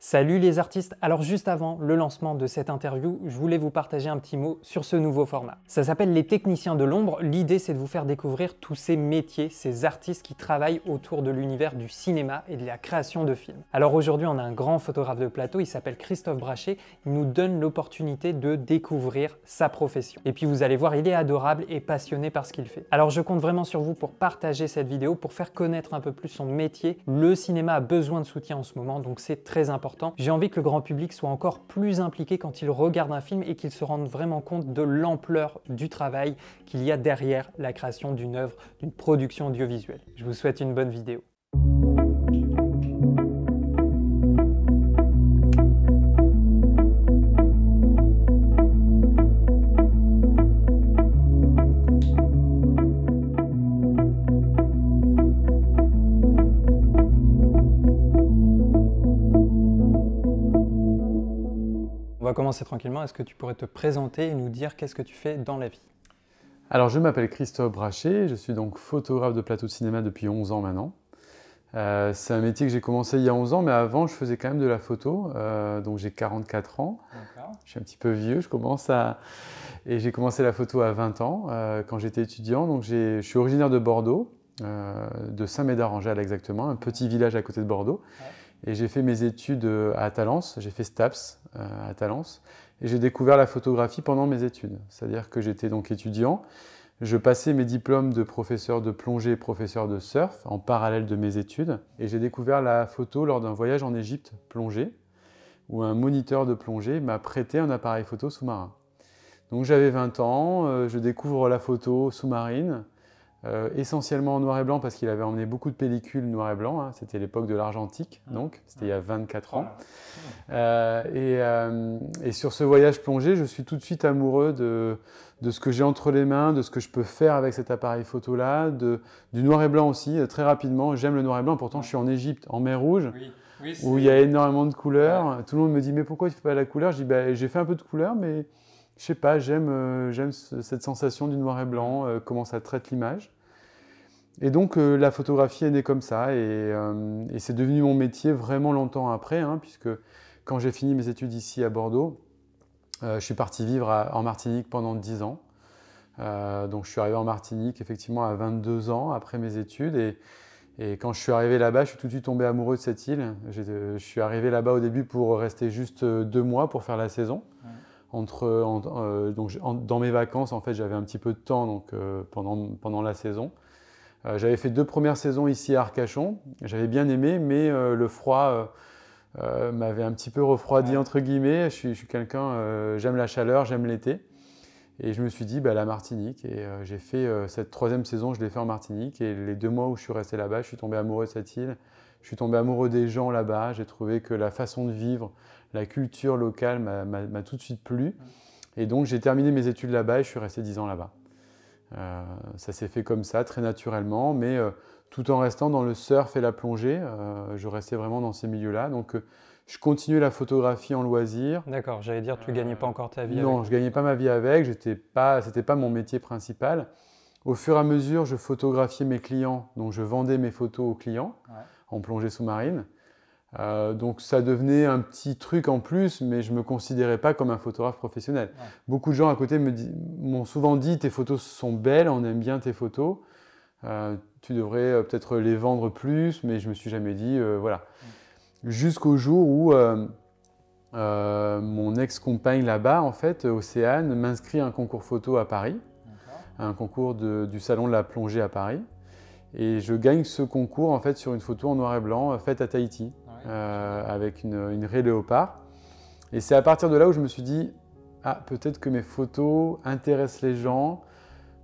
Salut les artistes. Alors juste avant le lancement de cette interview, je voulais vous partager un petit mot sur ce nouveau format. Ça s'appelle les techniciens de l'ombre. L'idée, c'est de vous faire découvrir tous ces métiers, ces artistes qui travaillent autour de l'univers du cinéma et de la création de films. Alors aujourd'hui, on a un grand photographe de plateau, il s'appelle Christophe Brachet. Il nous donne l'opportunité de découvrir sa profession. Et puis vous allez voir, il est adorable et passionné par ce qu'il fait. Alors je compte vraiment sur vous pour partager cette vidéo, pour faire connaître un peu plus son métier. Le cinéma a besoin de soutien en ce moment, donc c'est très important. J'ai envie que le grand public soit encore plus impliqué quand il regarde un film et qu'il se rende vraiment compte de l'ampleur du travail qu'il y a derrière la création d'une œuvre, d'une production audiovisuelle. Je vous souhaite une bonne vidéo. On va commencer tranquillement. Est-ce que tu pourrais te présenter et nous dire qu'est-ce que tu fais dans la vie? Alors, je m'appelle Christophe Brachet, je suis donc photographe de plateau de cinéma depuis 11 ans maintenant. C'est un métier que j'ai commencé il y a 11 ans, mais avant, je faisais quand même de la photo. Donc, j'ai 44 ans. Je suis un petit peu vieux, Et j'ai commencé la photo à 20 ans, quand j'étais étudiant. Donc, je suis originaire de Bordeaux, de Saint-Médard-en-Jalles exactement, un petit village à côté de Bordeaux. Ouais. Et j'ai fait mes études à Talence, j'ai fait STAPS à Talence, et j'ai découvert la photographie pendant mes études. C'est-à-dire que j'étais donc étudiant, je passais mes diplômes de professeur de plongée et professeur de surf en parallèle de mes études, et j'ai découvert la photo lors d'un voyage en Égypte plongée, où un moniteur de plongée m'a prêté un appareil photo sous-marin. Donc j'avais 20 ans, je découvre la photo sous-marine, essentiellement en noir et blanc parce qu'il avait emmené beaucoup de pellicules noir et blanc, hein. C'était l'époque de l'argentique, donc c'était il y a 24 ans. Et sur ce voyage plongé, je suis tout de suite amoureux de ce que j'ai entre les mains, de ce que je peux faire avec cet appareil photo-là, du noir et blanc aussi, très rapidement. J'aime le noir et blanc, pourtant je suis en Égypte, en mer Rouge, où il y a énormément de couleurs. Ouais. Tout le monde me dit « mais pourquoi tu ne fais pas la couleur ?» Je dis bah, « j'ai fait un peu de couleur, mais… » Je sais pas, j'aime cette sensation du noir et blanc, comment ça traite l'image. Et donc la photographie est née comme ça, et c'est devenu mon métier vraiment longtemps après, hein, puisque quand j'ai fini mes études ici à Bordeaux, je suis parti vivre en Martinique pendant 10 ans. Donc je suis arrivé en Martinique effectivement à 22 ans après mes études, et quand je suis arrivé là-bas, je suis tout de suite tombé amoureux de cette île. Je suis arrivé là-bas au début pour rester juste 2 mois pour faire la saison. Ouais. Dans mes vacances, en fait, j'avais un petit peu de temps donc, pendant la saison. J'avais fait 2 premières saisons ici à Arcachon. J'avais bien aimé, mais le froid m'avait un petit peu refroidi, entre guillemets. Je suis quelqu'un, j'aime la chaleur, j'aime l'été. Et je me suis dit, bah, la Martinique. Et j'ai fait cette 3e saison, je l'ai fait en Martinique. Et les 2 mois où je suis resté là-bas, je suis tombé amoureux de cette île. Je suis tombé amoureux des gens là-bas. J'ai trouvé que la façon de vivre, la culture locale m'a tout de suite plu. Et donc, j'ai terminé mes études là-bas et je suis resté 10 ans là-bas. Ça s'est fait comme ça, très naturellement, mais tout en restant dans le surf et la plongée. Je restais vraiment dans ces milieux-là. Donc, je continuais la photographie en loisir. D'accord, j'allais dire, tu ne gagnais pas encore ta vie avec? Non, je ne gagnais pas ma vie avec. Ce n'était pas mon métier principal. Au fur et à mesure, je photographiais mes clients. Donc, je vendais mes photos aux clients en plongée sous-marine. Donc ça devenait un petit truc en plus, mais je ne me considérais pas comme un photographe professionnel. Ouais. Beaucoup de gens à côté m'ont souvent dit « tes photos sont belles, on aime bien tes photos, tu devrais peut-être les vendre plus », mais je ne me suis jamais dit voilà. Ouais. Jusqu'au jour où mon ex-compagne là-bas, en fait, Océane, m'inscrit à un concours photo à Paris, un concours du Salon de la plongée à Paris. Et je gagne ce concours en fait, sur une photo en noir et blanc faite à Tahiti. Avec une raie léopard. Et c'est à partir de là où je me suis dit « Ah, peut-être que mes photos intéressent les gens,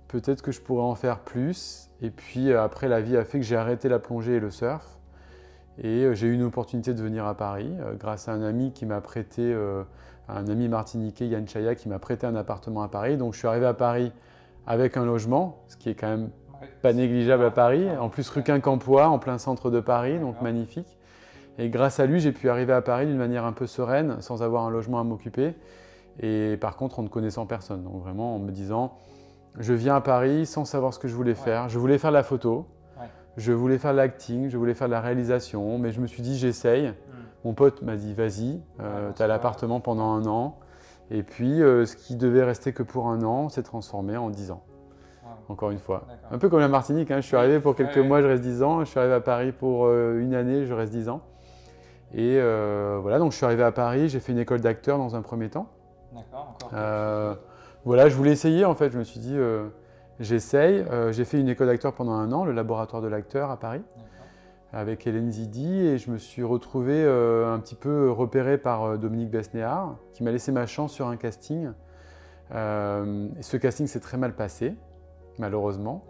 peut-être que je pourrais en faire plus ». Et puis après, la vie a fait que j'ai arrêté la plongée et le surf. Et j'ai eu une opportunité de venir à Paris grâce à un ami qui m'a prêté, un ami martiniquais, Yann Chaya, qui m'a prêté un appartement à Paris. Donc je suis arrivé à Paris avec un logement, ce qui est quand même pas négligeable à Paris. En plus, rue Quincampoix, en plein centre de Paris, donc magnifique. Et grâce à lui, j'ai pu arriver à Paris d'une manière un peu sereine, sans avoir un logement à m'occuper. Et par contre, en ne connaissant personne. Donc vraiment en me disant, je viens à Paris sans savoir ce que je voulais faire. Je voulais faire de la photo, je voulais faire de l'acting, je voulais faire de la réalisation, mais je me suis dit, j'essaye. Mon pote m'a dit vas-y, tu as l'appartement pendant 1 an. Et puis ce qui devait rester que pour 1 an s'est transformé en 10 ans. Encore une fois. Un peu comme la Martinique, hein. Je suis arrivé pour quelques mois, je reste 10 ans. Je suis arrivé à Paris pour 1 année, je reste 10 ans. Et voilà, donc je suis arrivé à Paris, j'ai fait une école d'acteur dans un premier temps. D'accord, encore. Voilà, je voulais essayer en fait, je me suis dit j'essaye. J'ai fait une école d'acteur pendant 1 an, le laboratoire de l'acteur à Paris, avec Hélène Zidi, et je me suis retrouvé un petit peu repéré par Dominique Besnéard, qui m'a laissé ma chance sur un casting. Et ce casting s'est très mal passé, malheureusement.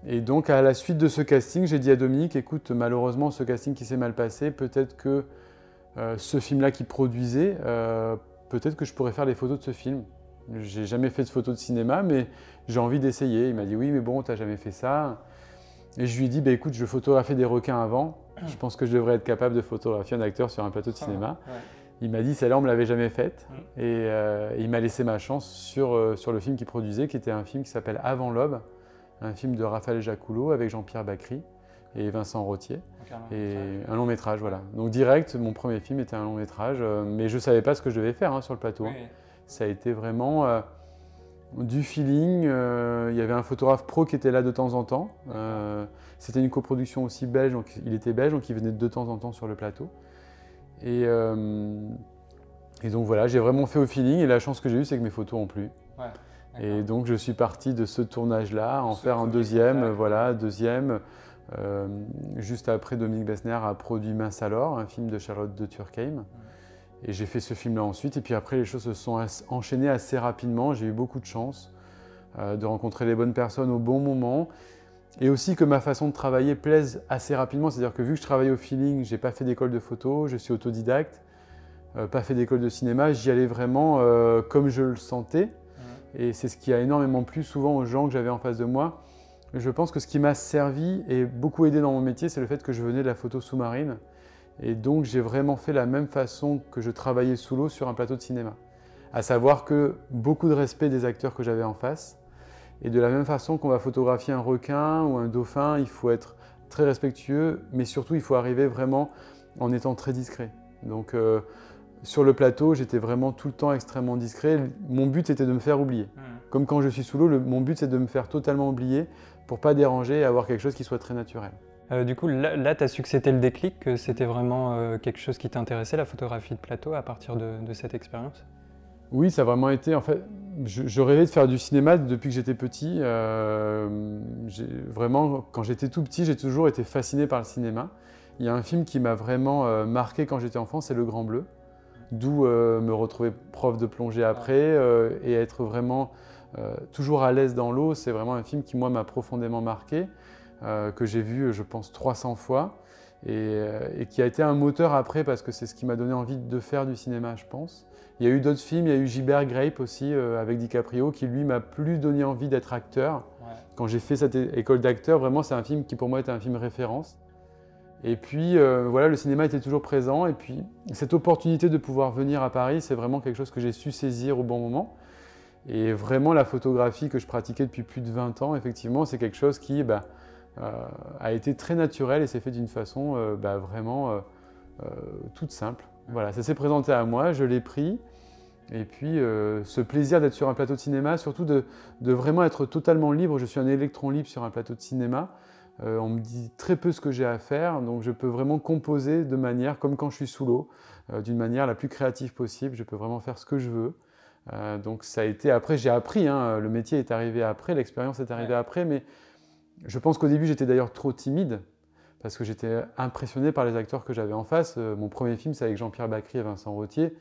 Et donc à la suite de ce casting, j'ai dit à Dominique, écoute, malheureusement ce casting qui s'est mal passé, peut-être que ce film-là qu'il produisait, peut-être que je pourrais faire les photos de ce film. J'ai jamais fait de photos de cinéma, mais j'ai envie d'essayer. Il m'a dit oui, mais bon, t'as jamais fait ça. Et je lui ai dit, bah, écoute, je photographiais des requins avant, je pense que je devrais être capable de photographier un acteur sur un plateau de cinéma. Il m'a dit, celle-là, on ne me l'avait jamais faite. Et il m'a laissé ma chance sur le film qu'il produisait, qui était un film qui s'appelle Avant l'aube, un film de Raphaël Jacoulot avec Jean-Pierre Bacry et Vincent Rottier. Et un long métrage, voilà. Donc direct, mon premier film était un long métrage, mais je ne savais pas ce que je devais faire sur le plateau. Ça a été vraiment du feeling. Il y avait un photographe pro qui était là de temps en temps. C'était une coproduction aussi belge, donc il était belge, donc il venait de temps en temps sur le plateau. Et donc voilà, j'ai vraiment fait au feeling, et la chance que j'ai eue, c'est que mes photos ont plu. Et donc je suis parti de ce tournage-là, en faire un deuxième, voilà, juste après, Dominique Besnéard a produit Mince alors, un film de Charlotte de Turckheim. Et j'ai fait ce film-là ensuite, et puis après les choses se sont enchaînées assez rapidement. J'ai eu beaucoup de chance de rencontrer les bonnes personnes au bon moment, et aussi que ma façon de travailler plaise assez rapidement. C'est-à-dire que vu que je travaille au feeling, j'ai pas fait d'école de photo, je suis autodidacte, pas fait d'école de cinéma, j'y allais vraiment comme je le sentais. Et c'est ce qui a énormément plu souvent aux gens que j'avais en face de moi. Je pense que ce qui m'a servi et beaucoup aidé dans mon métier, c'est le fait que je venais de la photo sous-marine. Et donc j'ai vraiment fait la même façon que je travaillais sous l'eau sur un plateau de cinéma. À savoir que beaucoup de respect des acteurs que j'avais en face. Et de la même façon qu'on va photographier un requin ou un dauphin, il faut être très respectueux, mais surtout il faut arriver vraiment en étant très discret. Donc sur le plateau, j'étais vraiment tout le temps extrêmement discret. Mon but était de me faire oublier. Comme quand je suis sous l'eau, mon but c'est de me faire totalement oublier pour ne pas déranger et avoir quelque chose qui soit très naturel. Du coup, là tu as su que c'était le déclic, que c'était vraiment quelque chose qui t'intéressait, la photographie de plateau, à partir de cette expérience? Oui, ça a vraiment été, en fait, je rêvais de faire du cinéma depuis que j'étais petit. Vraiment, quand j'étais tout petit, j'ai toujours été fasciné par le cinéma. Il y a un film qui m'a vraiment marqué quand j'étais enfant, c'est Le Grand Bleu, d'où me retrouver prof de plongée après et être vraiment toujours à l'aise dans l'eau. C'est vraiment un film qui, moi, m'a profondément marqué, que j'ai vu, je pense, 300 fois et qui a été un moteur après parce que c'est ce qui m'a donné envie de faire du cinéma, je pense. Il y a eu d'autres films, il y a eu Gilbert Grape aussi avec DiCaprio qui lui m'a plus donné envie d'être acteur. Quand j'ai fait cette école d'acteur, vraiment c'est un film qui pour moi était un film référence. Et puis voilà, le cinéma était toujours présent et puis cette opportunité de pouvoir venir à Paris, c'est vraiment quelque chose que j'ai su saisir au bon moment. Et vraiment la photographie que je pratiquais depuis plus de 20 ans, effectivement, c'est quelque chose qui a été très naturel et s'est fait d'une façon vraiment toute simple. Voilà, ça s'est présenté à moi, je l'ai pris. Et puis ce plaisir d'être sur un plateau de cinéma, surtout de vraiment être totalement libre. Je suis un électron libre sur un plateau de cinéma. On me dit très peu ce que j'ai à faire, donc je peux vraiment composer de manière, comme quand je suis sous l'eau, d'une manière la plus créative possible. Je peux vraiment faire ce que je veux. Donc ça a été, après j'ai appris, le métier est arrivé après, l'expérience est arrivée après, mais je pense qu'au début j'étais d'ailleurs trop timide, parce que j'étais impressionné par les acteurs que j'avais en face. Mon premier film, c'est avec Jean-Pierre Bacry et Vincent Rottier.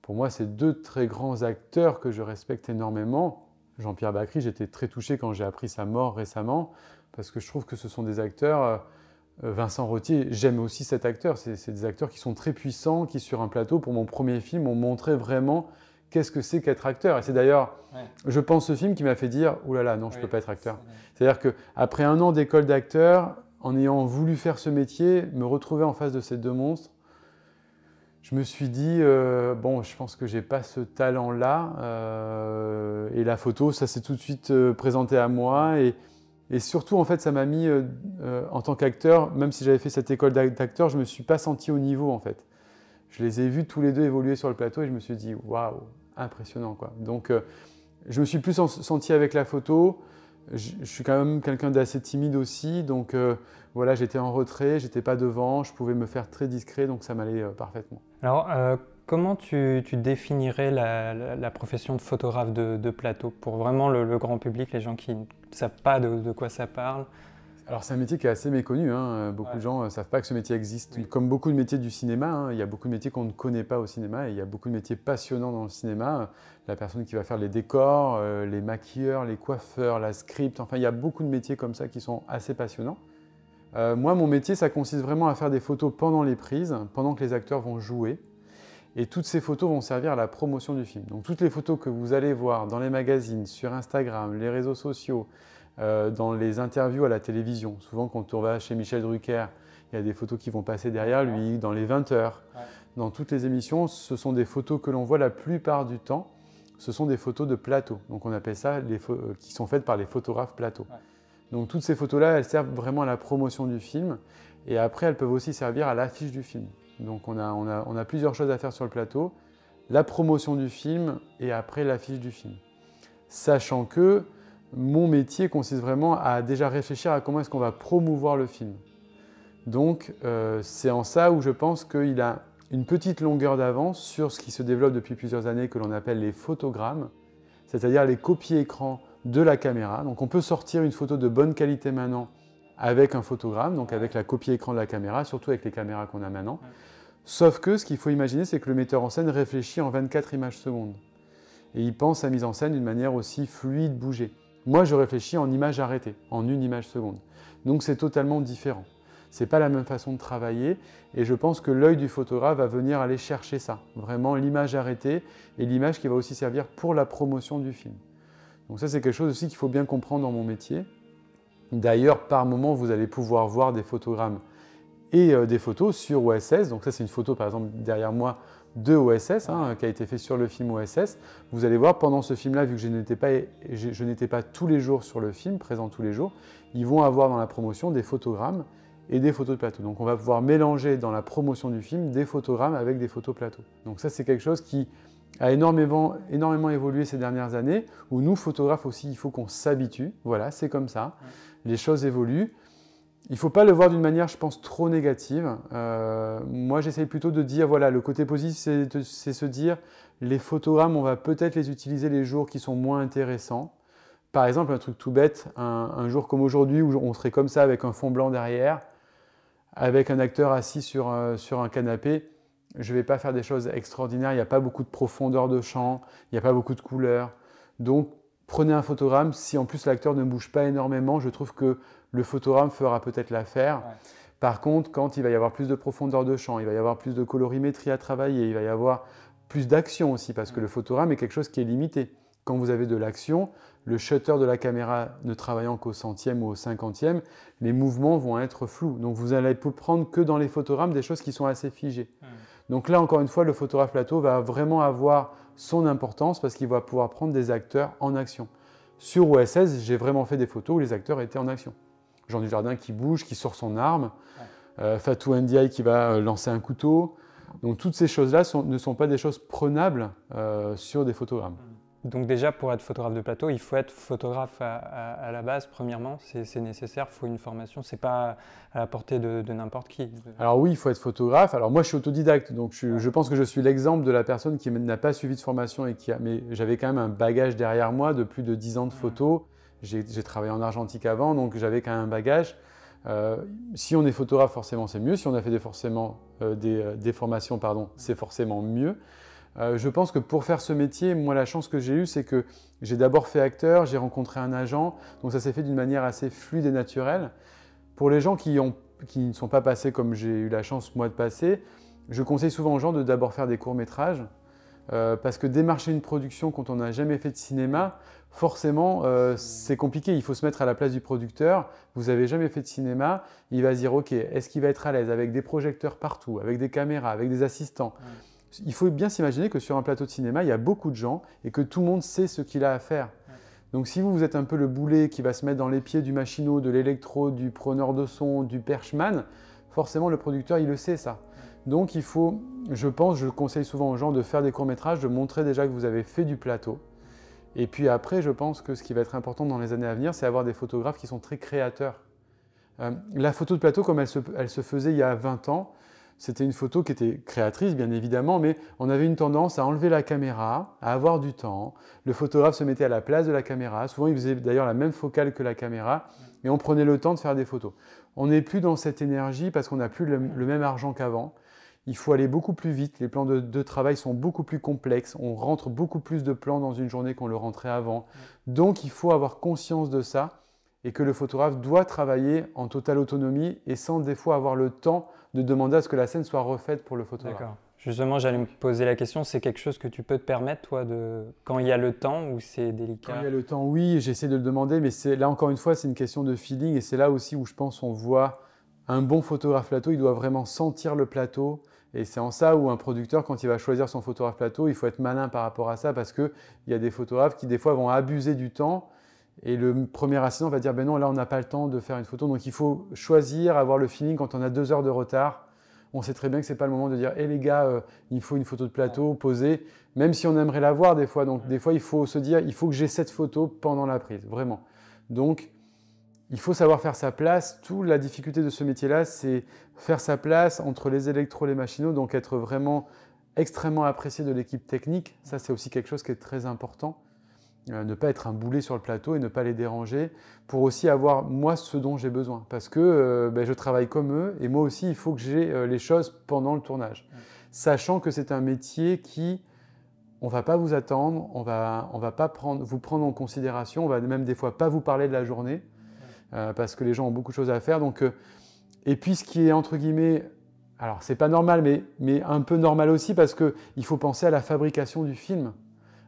Pour moi, c'est deux très grands acteurs que je respecte énormément. Jean-Pierre Bacry, j'étais très touché quand j'ai appris sa mort récemment, parce que je trouve que ce sont des acteurs... Vincent Rottier, j'aime aussi cet acteur. C'est des acteurs qui sont très puissants, qui sur un plateau, pour mon premier film, ont montré vraiment qu'est-ce que c'est qu'être acteur. Et c'est d'ailleurs, je pense, ce film qui m'a fait dire « Ouh là là, non, je ne peux pas être acteur ». C'est-à-dire qu'après 1 an d'école d'acteur, en ayant voulu faire ce métier, me retrouver en face de ces deux monstres, je me suis dit, bon, je pense que je n'ai pas ce talent-là. Et la photo, ça s'est tout de suite présenté à moi. Et Et surtout, en fait, ça m'a mis, en tant qu'acteur, même si j'avais fait cette école d'acteur, je ne me suis pas senti au niveau, en fait. Je les ai vus tous les deux évoluer sur le plateau et je me suis dit, waouh, impressionnant, quoi. Donc, je me suis plus senti avec la photo. Je suis quand même quelqu'un d'assez timide aussi, donc voilà, j'étais en retrait, j'étais pas devant, je pouvais me faire très discret, donc ça m'allait parfaitement. Alors, comment tu définirais la profession de photographe de plateau pour vraiment le grand public, les gens qui ne savent pas de quoi ça parle? Alors c'est un métier qui est assez méconnu, hein. Beaucoup de gens ne savent pas que ce métier existe. Oui. Comme beaucoup de métiers du cinéma, hein, il y a beaucoup de métiers qu'on ne connaît pas au cinéma et il y a beaucoup de métiers passionnants dans le cinéma. La personne qui va faire les décors, les maquilleurs, les coiffeurs, la script, enfin il y a beaucoup de métiers comme ça qui sont assez passionnants. Moi, mon métier, ça consiste vraiment à faire des photos pendant les prises, pendant que les acteurs vont jouer. Et toutes ces photos vont servir à la promotion du film. Donc toutes les photos que vous allez voir dans les magazines, sur Instagram, les réseaux sociaux, dans les interviews à la télévision. Souvent, quand on va chez Michel Drucker, il y a des photos qui vont passer derrière lui, dans les 20 heures. Ouais. Dans toutes les émissions, ce sont des photos que l'on voit la plupart du temps. Ce sont des photos de plateau. Donc on appelle ça qui sont faites par les photographes plateau. Ouais. Donc toutes ces photos-là, elles servent vraiment à la promotion du film. Et après, elles peuvent aussi servir à l'affiche du film. Donc on a plusieurs choses à faire sur le plateau. La promotion du film et après l'affiche du film. Sachant que mon métier consiste vraiment à déjà réfléchir à comment est-ce qu'on va promouvoir le film. Donc c'est en ça où je pense qu'il a une petite longueur d'avance sur ce qui se développe depuis plusieurs années que l'on appelle les photogrammes, c'est-à-dire les copies écran de la caméra. Donc on peut sortir une photo de bonne qualité maintenant avec un photogramme, donc avec la copie écran de la caméra, surtout avec les caméras qu'on a maintenant. Sauf que ce qu'il faut imaginer, c'est que le metteur en scène réfléchit en 24 images secondes. Et il pense sa mise en scène d'une manière aussi fluide, bougée. Moi, je réfléchis en images arrêtées, en une image seconde. Donc c'est totalement différent. Ce n'est pas la même façon de travailler et je pense que l'œil du photographe va venir aller chercher ça, vraiment l'image arrêtée et l'image qui va aussi servir pour la promotion du film. Donc ça, c'est quelque chose aussi qu'il faut bien comprendre dans mon métier. D'ailleurs, par moment, vous allez pouvoir voir des photogrammes et des photos sur OSS. Donc ça, c'est une photo, par exemple, derrière moi, de OSS, qui a été fait sur le film OSS. Vous allez voir, pendant ce film-là, vu que je n'étais pas tous les jours sur le film, présent tous les jours, ils vont avoir dans la promotion des photogrammes et des photos de plateau. Donc on va pouvoir mélanger dans la promotion du film des photogrammes avec des photos plateau. Donc ça, c'est quelque chose qui a énormément évolué ces dernières années, où nous, photographes aussi, il faut qu'on s'habitue. Voilà, c'est comme ça. Les choses évoluent. Il ne faut pas le voir d'une manière, je pense, trop négative. Moi, j'essaye plutôt de dire, voilà, le côté positif, c'est se dire, les photogrammes, on va peut-être les utiliser les jours qui sont moins intéressants. Par exemple, un truc tout bête, un jour comme aujourd'hui, où on serait comme ça avec un fond blanc derrière, avec un acteur assis sur un canapé, je ne vais pas faire des choses extraordinaires. Il n'y a pas beaucoup de profondeur de champ, il n'y a pas beaucoup de couleurs. Donc, prenez un photogramme. Si en plus l'acteur ne bouge pas énormément, je trouve que le photogramme fera peut-être l'affaire. Ouais. Par contre, quand il va y avoir plus de profondeur de champ, il va y avoir plus de colorimétrie à travailler, il va y avoir plus d'action aussi, parce que le photogramme est quelque chose qui est limité. Quand vous avez de l'action, le shutter de la caméra ne travaillant qu'au centième ou au cinquantième, les mouvements vont être flous. Donc vous allez prendre que dans les photogrammes des choses qui sont assez figées. Donc là, encore une fois, le photographe plateau va vraiment avoir son importance parce qu'il va pouvoir prendre des acteurs en action. Sur OSS, j'ai vraiment fait des photos où les acteurs étaient en action. Jean Dujardin qui bouge, qui sort son arme, Fatou Ndiaye qui va lancer un couteau. Donc toutes ces choses-là ne sont pas des choses prenables sur des photogrammes. Donc déjà, pour être photographe de plateau, il faut être photographe à la base, premièrement, c'est nécessaire, il faut une formation, c'est pas à la portée de n'importe qui. Alors oui, il faut être photographe. Alors moi, je suis autodidacte, donc je pense que je suis l'exemple de la personne qui n'a pas suivi de formation, mais j'avais quand même un bagage derrière moi de plus de 10 ans de photos. J'ai travaillé en argentique avant, donc j'avais quand même un bagage. Si on est photographe, forcément, c'est mieux. Si on a fait des formations, c'est forcément mieux. Je pense que pour faire ce métier, moi la chance que j'ai eue, c'est que j'ai d'abord fait acteur, j'ai rencontré un agent, donc ça s'est fait d'une manière assez fluide et naturelle. Pour les gens qui ne sont pas passés comme j'ai eu la chance moi de passer, je conseille souvent aux gens de d'abord faire des courts-métrages, parce que démarcher une production quand on n'a jamais fait de cinéma, forcément c'est compliqué, il faut se mettre à la place du producteur. Vous n'avez jamais fait de cinéma, il va se dire ok, est-ce qu'il va être à l'aise avec des projecteurs partout, avec des caméras, avec des assistants. Il faut bien s'imaginer que sur un plateau de cinéma, il y a beaucoup de gens et que tout le monde sait ce qu'il a à faire. Donc si vous êtes un peu le boulet qui va se mettre dans les pieds du machinot, de l'électro, du preneur de son, du perchman, forcément le producteur il le sait ça. Donc il faut, je pense, je conseille souvent aux gens de faire des courts-métrages, de montrer déjà que vous avez fait du plateau. Et puis après, je pense que ce qui va être important dans les années à venir, c'est avoir des photographes qui sont très créateurs. La photo de plateau, comme elle se faisait il y a 20 ans, c'était une photo qui était créatrice, bien évidemment, mais on avait une tendance à enlever la caméra, à avoir du temps. Le photographe se mettait à la place de la caméra. Souvent, il faisait d'ailleurs la même focale que la caméra, et on prenait le temps de faire des photos. On n'est plus dans cette énergie parce qu'on n'a plus le même argent qu'avant. Il faut aller beaucoup plus vite, les plans de travail sont beaucoup plus complexes, on rentre beaucoup plus de plans dans une journée qu'on le rentrait avant. Donc il faut avoir conscience de ça et que le photographe doit travailler en totale autonomie et sans des fois avoir le temps de demander à ce que la scène soit refaite pour le photographe. D'accord. Justement, j'allais me poser la question, c'est quelque chose que tu peux te permettre, toi, quand il y a le temps ou c'est délicat? Quand il y a le temps, oui, j'essaie de le demander, mais là encore une fois, c'est une question de feeling et c'est là aussi où je pense on voit un bon photographe plateau, il doit vraiment sentir le plateau. Et c'est en ça où un producteur, quand il va choisir son photographe plateau, il faut être malin par rapport à ça parce qu'il y a des photographes qui, des fois, vont abuser du temps et le premier assistant va dire « ben non, là, on n'a pas le temps de faire une photo ». Donc, il faut choisir, avoir le feeling quand on a 2 heures de retard. On sait très bien que ce n'est pas le moment de dire « hé les gars, il faut une photo de plateau, posée », même si on aimerait la voir des fois. Donc, des fois, il faut se dire « il faut que j'ai cette photo pendant la prise », vraiment. Donc, il faut savoir faire sa place. Toute la difficulté de ce métier-là, c'est faire sa place entre les électros et les machinaux, donc être vraiment extrêmement apprécié de l'équipe technique. Ça, c'est aussi quelque chose qui est très important. Ne pas être un boulet sur le plateau et ne pas les déranger pour aussi avoir, moi, ce dont j'ai besoin. Parce que je travaille comme eux et moi aussi, il faut que j'ai les choses pendant le tournage. Sachant que c'est un métier qui, on ne va pas vous attendre, on va pas vous prendre en considération, on va même des fois pas vous parler de la journée. Parce que les gens ont beaucoup de choses à faire. Donc, et puis ce qui est entre guillemets, alors c'est pas normal, mais un peu normal aussi parce qu'il faut penser à la fabrication du film.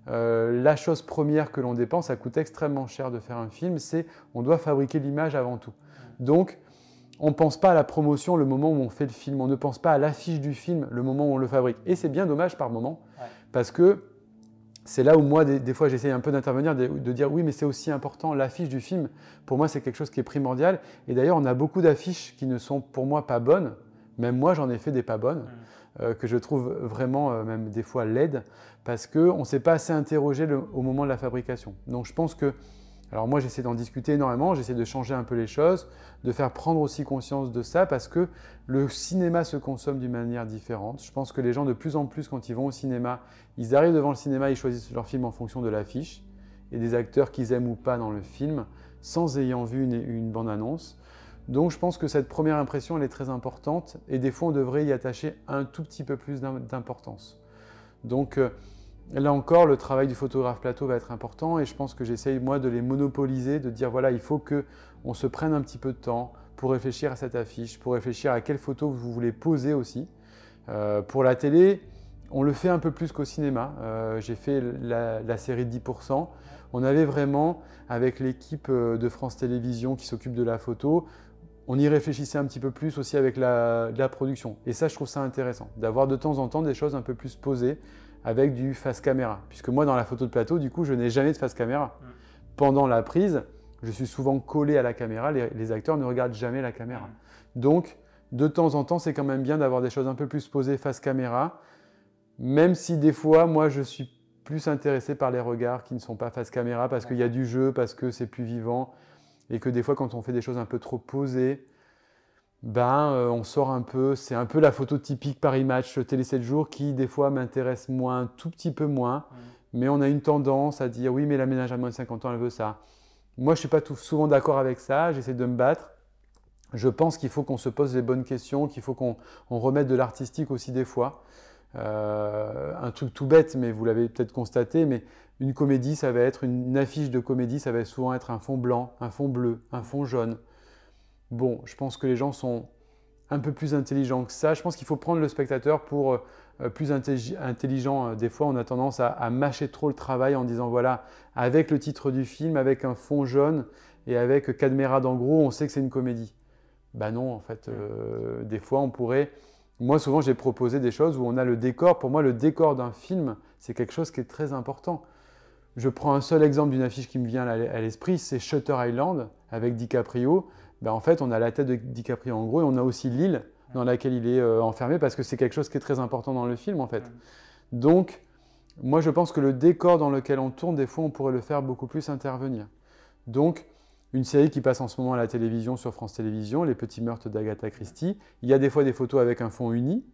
La chose première que l'on dépense, ça coûte extrêmement cher de faire un film, c'est on doit fabriquer l'image avant tout. Donc on ne pense pas à la promotion le moment où on fait le film, on ne pense pas à l'affiche du film le moment où on le fabrique. Et c'est bien dommage par moment parce que c'est là où moi, des fois, j'essaie un peu d'intervenir, de dire oui, mais c'est aussi important, l'affiche du film. Pour moi, c'est quelque chose qui est primordial. Et d'ailleurs, on a beaucoup d'affiches qui ne sont pour moi pas bonnes. Même moi, j'en ai fait des pas bonnes, que je trouve vraiment, même des fois, laides, parce qu'on ne s'est pas assez interrogé au moment de la fabrication. Donc, je pense que, alors moi, j'essaie d'en discuter énormément, j'essaie de changer un peu les choses, de faire prendre aussi conscience de ça, parce que le cinéma se consomme d'une manière différente. Je pense que les gens, de plus en plus, quand ils vont au cinéma, ils arrivent devant le cinéma, ils choisissent leur film en fonction de l'affiche et des acteurs qu'ils aiment ou pas dans le film, sans ayant vu une bande-annonce. Donc je pense que cette première impression, elle est très importante et des fois, on devrait y attacher un tout petit peu plus d'importance. Donc là encore, le travail du photographe plateau va être important et je pense que j'essaye, moi, de les monopoliser, de dire voilà, il faut qu'on se prenne un petit peu de temps pour réfléchir à cette affiche, pour réfléchir à quelle photo vous voulez poser aussi. Pour la télé, on le fait un peu plus qu'au cinéma. J'ai fait la série 10%. On avait vraiment, avec l'équipe de France Télévisions qui s'occupe de la photo, on y réfléchissait un petit peu plus aussi avec la production. Et ça, je trouve ça intéressant, d'avoir de temps en temps des choses un peu plus posées avec du face caméra. Puisque moi, dans la photo de plateau, du coup, je n'ai jamais de face caméra. Pendant la prise, je suis souvent collé à la caméra, les acteurs ne regardent jamais la caméra. Donc, de temps en temps, c'est quand même bien d'avoir des choses un peu plus posées face caméra, même si des fois, moi, je suis plus intéressé par les regards qui ne sont pas face caméra, parce qu'il y a du jeu, parce que c'est plus vivant, et que des fois, quand on fait des choses un peu trop posées, on sort un peu, c'est un peu la photo typique Paris Match Télé 7 jours qui, des fois, m'intéresse moins, un tout petit peu moins, mais on a une tendance à dire, oui, mais la ménage à moins de 50 ans, elle veut ça. Moi, je ne suis pas souvent d'accord avec ça, j'essaie de me battre. Je pense qu'il faut qu'on se pose les bonnes questions, qu'il faut qu'on remette de l'artistique aussi des fois. Un truc tout bête, mais vous l'avez peut-être constaté, mais une comédie, ça va être une affiche de comédie, ça va souvent être un fond blanc, un fond bleu, un fond jaune. Bon, je pense que les gens sont un peu plus intelligents que ça. Je pense qu'il faut prendre le spectateur pour plus intelligent. Des fois, on a tendance à mâcher trop le travail en disant voilà, avec le titre du film, avec un fond jaune et avec Cadmerade en gros, on sait que c'est une comédie. Ben non, en fait, des fois, on pourrait... Moi, souvent, j'ai proposé des choses où on a le décor. Pour moi, le décor d'un film, c'est quelque chose qui est très important. Je prends un seul exemple d'une affiche qui me vient à l'esprit, c'est Shutter Island avec DiCaprio. Ben, en fait, on a la tête de DiCaprio en gros et on a aussi l'île dans laquelle il est enfermé parce que c'est quelque chose qui est très important dans le film en fait. Donc, moi je pense que le décor dans lequel on tourne, des fois on pourrait le faire beaucoup plus intervenir. Donc, une série qui passe en ce moment à la télévision sur France Télévisions, Les Petits Meurtres d'Agatha Christie, il y a des fois des photos avec un fond uni,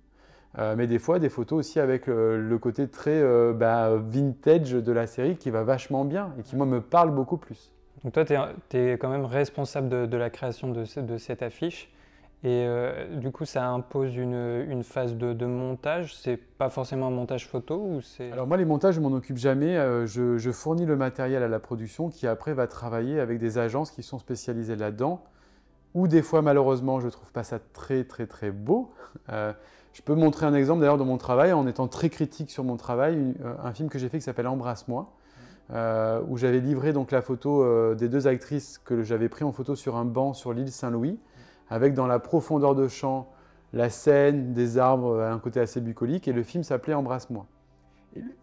mais des fois des photos aussi avec le côté très vintage de la série qui va vachement bien et qui moi me parle beaucoup plus. Donc toi, tu es quand même responsable de la création de cette affiche. Et du coup, ça impose une phase de montage. C'est pas forcément un montage photo ou c'est... Alors moi, les montages, je m'en occupe jamais. Je fournis le matériel à la production qui après va travailler avec des agences qui sont spécialisées là-dedans. Ou des fois, malheureusement, je trouve pas ça très très très beau. Je peux montrer un exemple d'ailleurs de mon travail en étant très critique sur mon travail. Un film que j'ai fait qui s'appelle Embrasse-moi, où j'avais livré donc la photo des deux actrices que j'avais pris en photo sur un banc sur l'île Saint-Louis, avec dans la profondeur de champ la Seine, des arbres, un côté assez bucolique, et le film s'appelait Embrasse-moi.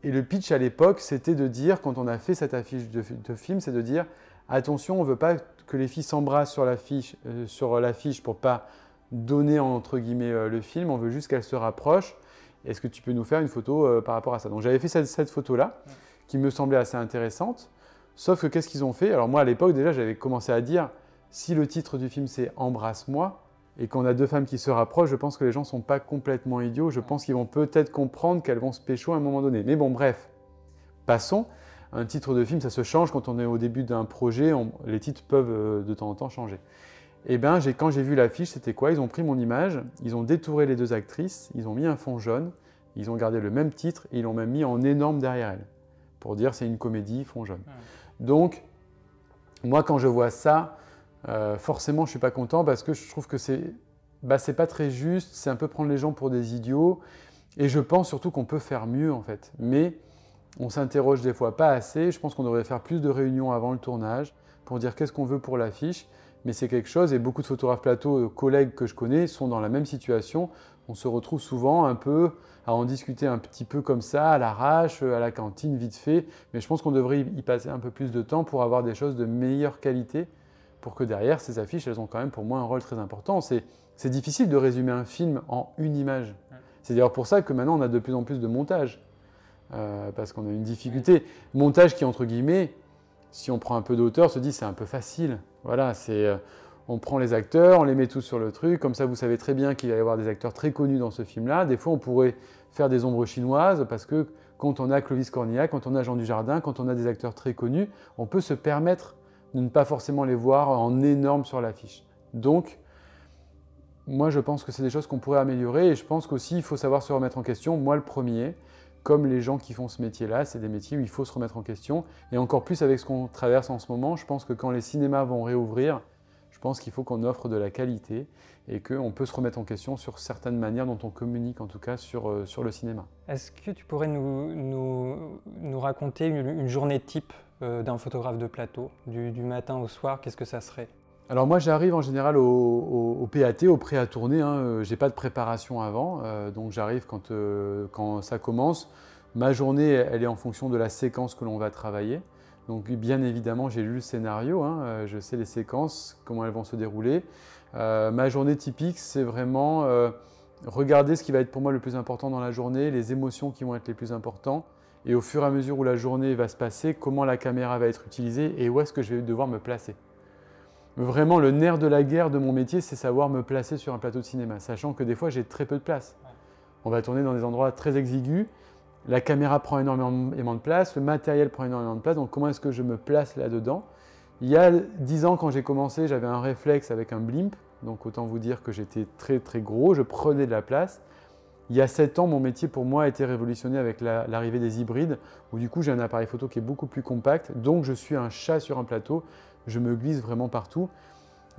Et le pitch à l'époque, c'était de dire, quand on a fait cette affiche de film, c'est de dire attention, on ne veut pas que les filles s'embrassent sur l'affiche pour pas donner entre guillemets le film, on veut juste qu'elles se rapprochent. Est-ce que tu peux nous faire une photo par rapport à ça? Donc j'avais fait cette photo-là, qui me semblait assez intéressante, sauf que qu'est-ce qu'ils ont fait? Alors moi à l'époque déjà, j'avais commencé à dire si le titre du film c'est Embrasse-moi et qu'on a deux femmes qui se rapprochent, je pense que les gens ne sont pas complètement idiots. Je pense qu'ils vont peut-être comprendre qu'elles vont se pécho à un moment donné. Mais bon, bref, passons. Un titre de film, ça se change quand on est au début d'un projet. Les titres peuvent de temps en temps changer. Et bien, quand j'ai vu l'affiche, c'était quoi? Ils ont pris mon image, ils ont détouré les deux actrices, ils ont mis un fond jaune, ils ont gardé le même titre et ils l'ont même mis en énorme derrière elles pour dire c'est une comédie, fond jaune. Donc, moi, quand je vois ça, forcément, je ne suis pas content parce que je trouve que c'est pas très juste, c'est un peu prendre les gens pour des idiots. Et je pense surtout qu'on peut faire mieux en fait. Mais on s'interroge des fois pas assez. Je pense qu'on devrait faire plus de réunions avant le tournage pour dire qu'est-ce qu'on veut pour l'affiche. Mais c'est quelque chose, et beaucoup de photographes plateau, collègues que je connais, sont dans la même situation. On se retrouve souvent un peu à en discuter un petit peu comme ça, à l'arrache, à la cantine, vite fait. Mais je pense qu'on devrait y passer un peu plus de temps pour avoir des choses de meilleure qualité, pour que derrière, ces affiches, elles ont quand même pour moi un rôle très important. C'est difficile de résumer un film en une image. C'est d'ailleurs pour ça que maintenant, on a de plus en plus de montage, parce qu'on a une difficulté. Montage qui, entre guillemets, si on prend un peu d'auteur, se dit c'est un peu facile. Voilà, on prend les acteurs, on les met tous sur le truc, comme ça vous savez très bien qu'il va y avoir des acteurs très connus dans ce film-là. Des fois on pourrait faire des ombres chinoises parce que quand on a Clovis Cornillac, quand on a Jean Dujardin, quand on a des acteurs très connus, on peut se permettre de ne pas forcément les voir en énorme sur l'affiche. Donc, moi je pense que c'est des choses qu'on pourrait améliorer et je pense qu'aussi il faut savoir se remettre en question, moi le premier. Comme les gens qui font ce métier-là, c'est des métiers où il faut se remettre en question. Et encore plus avec ce qu'on traverse en ce moment, je pense que quand les cinémas vont réouvrir, je pense qu'il faut qu'on offre de la qualité et qu'on peut se remettre en question sur certaines manières dont on communique, en tout cas sur le cinéma. Est-ce que tu pourrais nous raconter une journée type d'un photographe de plateau, du matin au soir, qu'est-ce que ça serait? Alors moi j'arrive en général au PAT, au prêt à tourner, hein. J'ai pas de préparation avant, donc j'arrive quand ça commence. Ma journée elle est en fonction de la séquence que l'on va travailler. Donc bien évidemment j'ai lu le scénario, hein, je sais les séquences, comment elles vont se dérouler. Ma journée typique c'est vraiment regarder ce qui va être pour moi le plus important dans la journée, les émotions qui vont être les plus importantes. Et au fur et à mesure où la journée va se passer, comment la caméra va être utilisée et où est-ce que je vais devoir me placer. Vraiment, le nerf de la guerre de mon métier, c'est savoir me placer sur un plateau de cinéma, sachant que des fois, j'ai très peu de place. On va tourner dans des endroits très exigus, la caméra prend énormément de place, le matériel prend énormément de place, donc comment est-ce que je me place là-dedans? Il y a 10 ans, quand j'ai commencé, j'avais un réflexe avec un blimp, donc autant vous dire que j'étais très très gros, je prenais de la place. Il y a 7 ans, mon métier pour moi a été révolutionné avec l'arrivée des hybrides, où du coup j'ai un appareil photo qui est beaucoup plus compact, donc je suis un chat sur un plateau, je me glisse vraiment partout.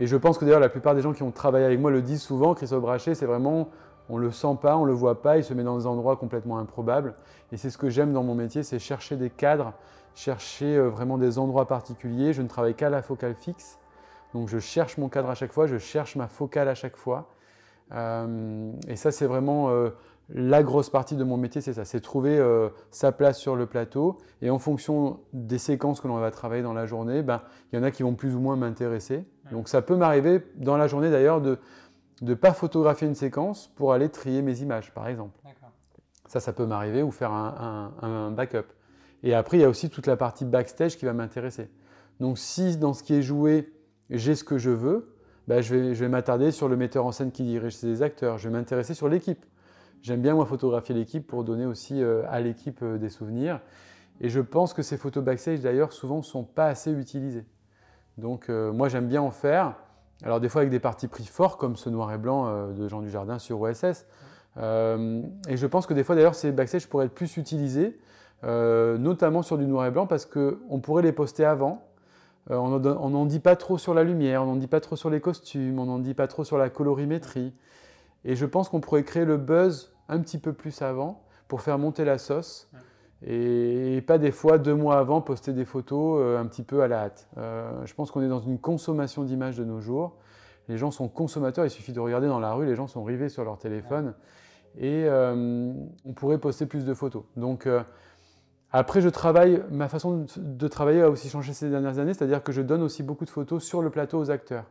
Et je pense que d'ailleurs la plupart des gens qui ont travaillé avec moi le disent souvent, Christophe Brachet, c'est vraiment, on ne le sent pas, on ne le voit pas, il se met dans des endroits complètement improbables. Et c'est ce que j'aime dans mon métier, c'est chercher des cadres, chercher vraiment des endroits particuliers. Je ne travaille qu'à la focale fixe, donc je cherche mon cadre à chaque fois, je cherche ma focale à chaque fois. Et ça c'est vraiment la grosse partie de mon métier, c'est ça, c'est trouver sa place sur le plateau. Et en fonction des séquences que l'on va travailler dans la journée, ben, il y en a qui vont plus ou moins m'intéresser. Donc ça peut m'arriver dans la journée d'ailleurs de ne pas photographier une séquence pour aller trier mes images, par exemple. Ça peut m'arriver, ou faire un backup. Et après, il y a aussi toute la partie backstage qui va m'intéresser. Donc si dans ce qui est joué, j'ai ce que je veux, ben, je vais m'attarder sur le metteur en scène qui dirige ses acteurs. Je vais m'intéresser sur l'équipe. J'aime bien moi photographier l'équipe pour donner aussi à l'équipe des souvenirs. Et je pense que ces photos backstage d'ailleurs souvent ne sont pas assez utilisées. Donc moi j'aime bien en faire. Alors des fois avec des partis pris forts comme ce noir et blanc de Jean Dujardin sur OSS. Et je pense que des fois d'ailleurs ces backstage pourraient être plus utilisés, notamment sur du noir et blanc parce qu'on pourrait les poster avant. On n'en dit pas trop sur la lumière, on n'en dit pas trop sur les costumes, on n'en dit pas trop sur la colorimétrie. Et je pense qu'on pourrait créer le buzz un petit peu plus avant pour faire monter la sauce et pas des fois 2 mois avant poster des photos un petit peu à la hâte. Je pense qu'on est dans une consommation d'images de nos jours. Les gens sont consommateurs, il suffit de regarder dans la rue, les gens sont rivés sur leur téléphone et on pourrait poster plus de photos. Donc après, ma façon de travailler a aussi changé ces dernières années, c'est-à-dire que je donne aussi beaucoup de photos sur le plateau aux acteurs.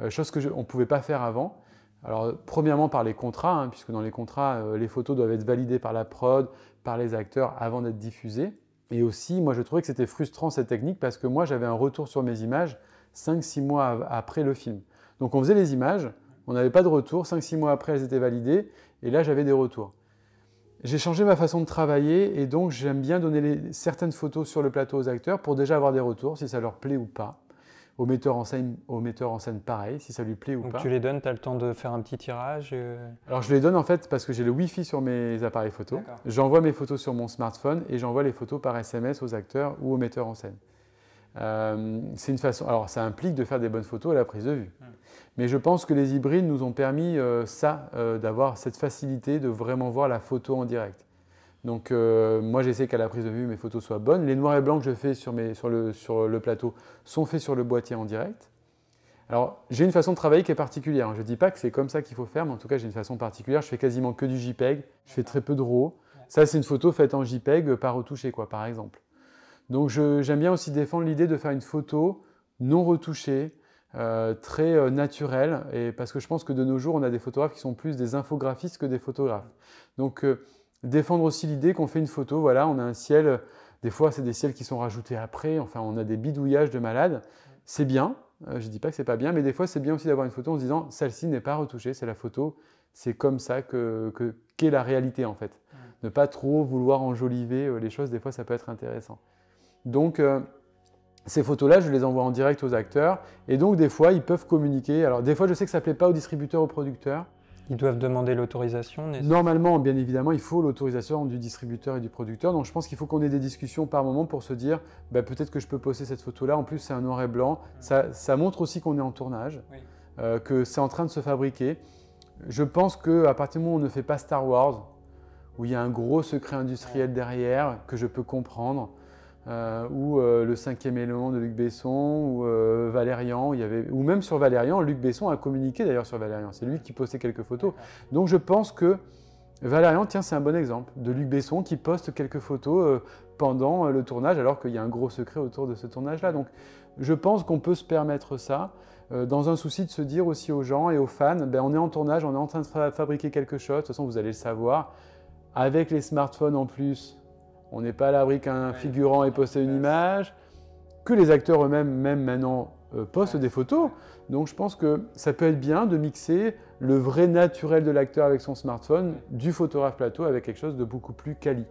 Chose qu'on ne pouvait pas faire avant. Alors, premièrement par les contrats, puisque dans les contrats, les photos doivent être validées par la prod, par les acteurs avant d'être diffusées. Et aussi, moi, je trouvais que c'était frustrant cette technique parce que moi, j'avais un retour sur mes images 5-6 mois après le film. Donc, on faisait les images, on n'avait pas de retour, 5-6 mois après, elles étaient validées, et là, j'avais des retours. J'ai changé ma façon de travailler et donc j'aime bien donner certaines photos sur le plateau aux acteurs pour déjà avoir des retours, si ça leur plaît ou pas. Au metteur en scène, pareil, si ça lui plaît ou pas. Donc tu les donnes, tu as le temps de faire un petit tirage Alors je les donne en fait parce que j'ai le Wi-Fi sur mes appareils photo. J'envoie mes photos sur mon smartphone et j'envoie les photos par SMS aux acteurs ou aux metteurs en scène. C'est une façon. Alors ça implique de faire des bonnes photos à la prise de vue. Mais je pense que les hybrides nous ont permis d'avoir cette facilité de vraiment voir la photo en direct. Donc moi j'essaie qu'à la prise de vue mes photos soient bonnes. Les noirs et blancs que je fais sur le plateau sont faits sur le boîtier en direct. Alors j'ai une façon de travailler qui est particulière. Je ne dis pas que c'est comme ça qu'il faut faire, mais en tout cas j'ai une façon particulière. Je fais quasiment que du JPEG, je fais très peu de RAW. Ça c'est une photo faite en JPEG, pas retouchée quoi, par exemple. Donc j'aime bien aussi défendre l'idée de faire une photo non retouchée, très naturelle, et parce que je pense que de nos jours on a des photographes qui sont plus des infographistes que des photographes. Donc défendre aussi l'idée qu'on fait une photo, voilà, on a un ciel, des fois c'est des ciels qui sont rajoutés après, enfin on a des bidouillages de malades, c'est bien, je ne dis pas que c'est pas bien, mais des fois c'est bien aussi d'avoir une photo en se disant celle-ci n'est pas retouchée, c'est la photo, c'est comme ça qu'est la réalité en fait. Ne pas trop vouloir enjoliver les choses, des fois ça peut être intéressant. Donc ces photos-là, je les envoie en direct aux acteurs et donc des fois ils peuvent communiquer. Alors des fois je sais que ça ne plaît pas aux distributeurs, aux producteurs. Ils doivent demander l'autorisation? Normalement, bien évidemment, il faut l'autorisation du distributeur et du producteur. Donc je pense qu'il faut qu'on ait des discussions par moment pour se dire bah, peut-être que je peux poster cette photo-là. En plus, c'est un noir et blanc. Ça montre aussi qu'on est en tournage, que c'est en train de se fabriquer. Je pense qu'à partir du moment où on ne fait pas Star Wars, où il y a un gros secret industriel derrière que je peux comprendre, ou le 5e élément de Luc Besson, ou Valérian, ou même sur Valérian, Luc Besson a communiqué d'ailleurs sur Valérian, c'est lui qui postait quelques photos. Donc je pense que Valérian, tiens, c'est un bon exemple de Luc Besson qui poste quelques photos pendant le tournage alors qu'il y a un gros secret autour de ce tournage-là. Donc je pense qu'on peut se permettre ça dans un souci de se dire aussi aux gens et aux fans, ben, on est en tournage, on est en train de fabriquer quelque chose, de toute façon vous allez le savoir, avec les smartphones en plus. On n'est pas à l'abri qu'un figurant ait posté une image, que les acteurs eux-mêmes, même maintenant, postent des photos. Donc je pense que ça peut être bien de mixer le vrai naturel de l'acteur avec son smartphone, du photographe plateau avec quelque chose de beaucoup plus quali.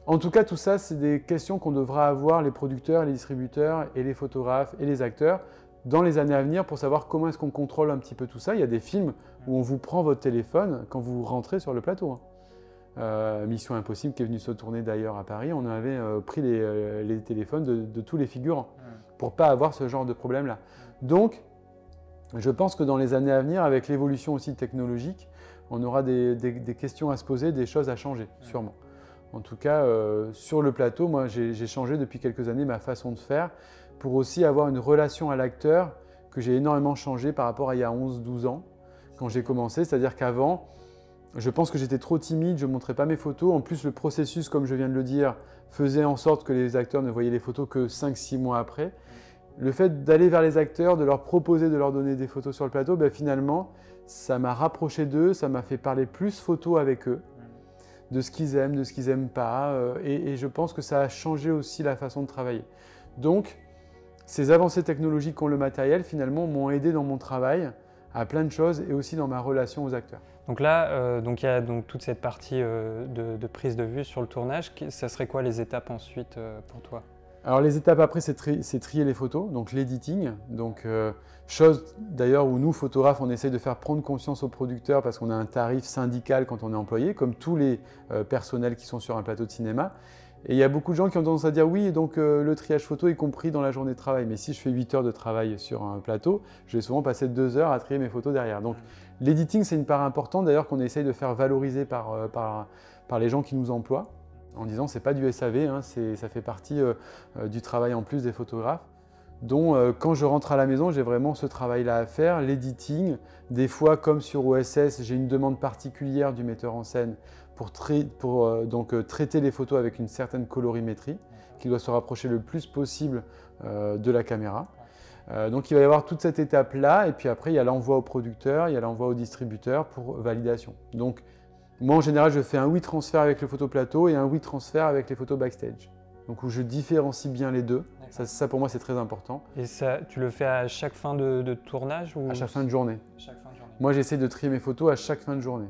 En tout cas, tout ça, c'est des questions qu'on devra avoir les producteurs, les distributeurs et les photographes et les acteurs dans les années à venir pour savoir comment est-ce qu'on contrôle un petit peu tout ça. Il y a des films où on vous prend votre téléphone quand vous rentrez sur le plateau. Mission Impossible qui est venue se tourner d'ailleurs à Paris, on avait pris les téléphones de tous les figurants pour ne pas avoir ce genre de problème-là. Donc, je pense que dans les années à venir, avec l'évolution aussi technologique, on aura des questions à se poser, des choses à changer, sûrement. En tout cas, sur le plateau, moi j'ai changé depuis quelques années ma façon de faire pour aussi avoir une relation à l'acteur que j'ai énormément changé par rapport à il y a 11-12 ans, quand j'ai commencé, c'est-à-dire qu'avant, Je pense que j'étais trop timide, je ne montrais pas mes photos. En plus, le processus, comme je viens de le dire, faisait en sorte que les acteurs ne voyaient les photos que 5-6 mois après. Le fait d'aller vers les acteurs, de leur proposer de leur donner des photos sur le plateau, ben finalement, ça m'a rapproché d'eux, ça m'a fait parler plus photos avec eux, de ce qu'ils aiment, de ce qu'ils n'aiment pas. Et je pense que ça a changé aussi la façon de travailler. Donc, ces avancées technologiques qu'ont le matériel, finalement, m'ont aidé dans mon travail à plein de choses et aussi dans ma relation aux acteurs. Donc là, il y a donc toute cette partie de prise de vue sur le tournage. Ça serait quoi les étapes ensuite pour toi? Alors les étapes après, c'est trier les photos, donc l'editing. Donc chose d'ailleurs où nous, photographes, on essaye de faire prendre conscience aux producteurs parce qu'on a un tarif syndical quand on est employé, comme tous les personnels qui sont sur un plateau de cinéma. Et il y a beaucoup de gens qui ont tendance à dire oui, donc le triage photo est compris dans la journée de travail. Mais si je fais 8 heures de travail sur un plateau, je vais souvent passer 2 heures à trier mes photos derrière. Donc l'editing, c'est une part importante d'ailleurs qu'on essaye de faire valoriser par les gens qui nous emploient, en disant c'est pas du SAV, hein, ça fait partie du travail en plus des photographes. Donc quand je rentre à la maison, j'ai vraiment ce travail-là à faire, l'editing. Des fois, comme sur OSS, j'ai une demande particulière du metteur en scène pour traiter les photos avec une certaine colorimétrie qui doit se rapprocher le plus possible de la caméra. Donc il va y avoir toute cette étape-là, et puis après il y a l'envoi au producteur, il y a l'envoi au distributeur pour validation. Donc moi en général je fais un oui transfert avec le photoplateau et un oui transfert avec les photos backstage. Donc où je différencie bien les deux, ça pour moi c'est très important. Et ça, tu le fais à chaque fin de tournage ou... À chaque fin de journée. Chaque fin de journée. Moi j'essaie de trier mes photos à chaque fin de journée,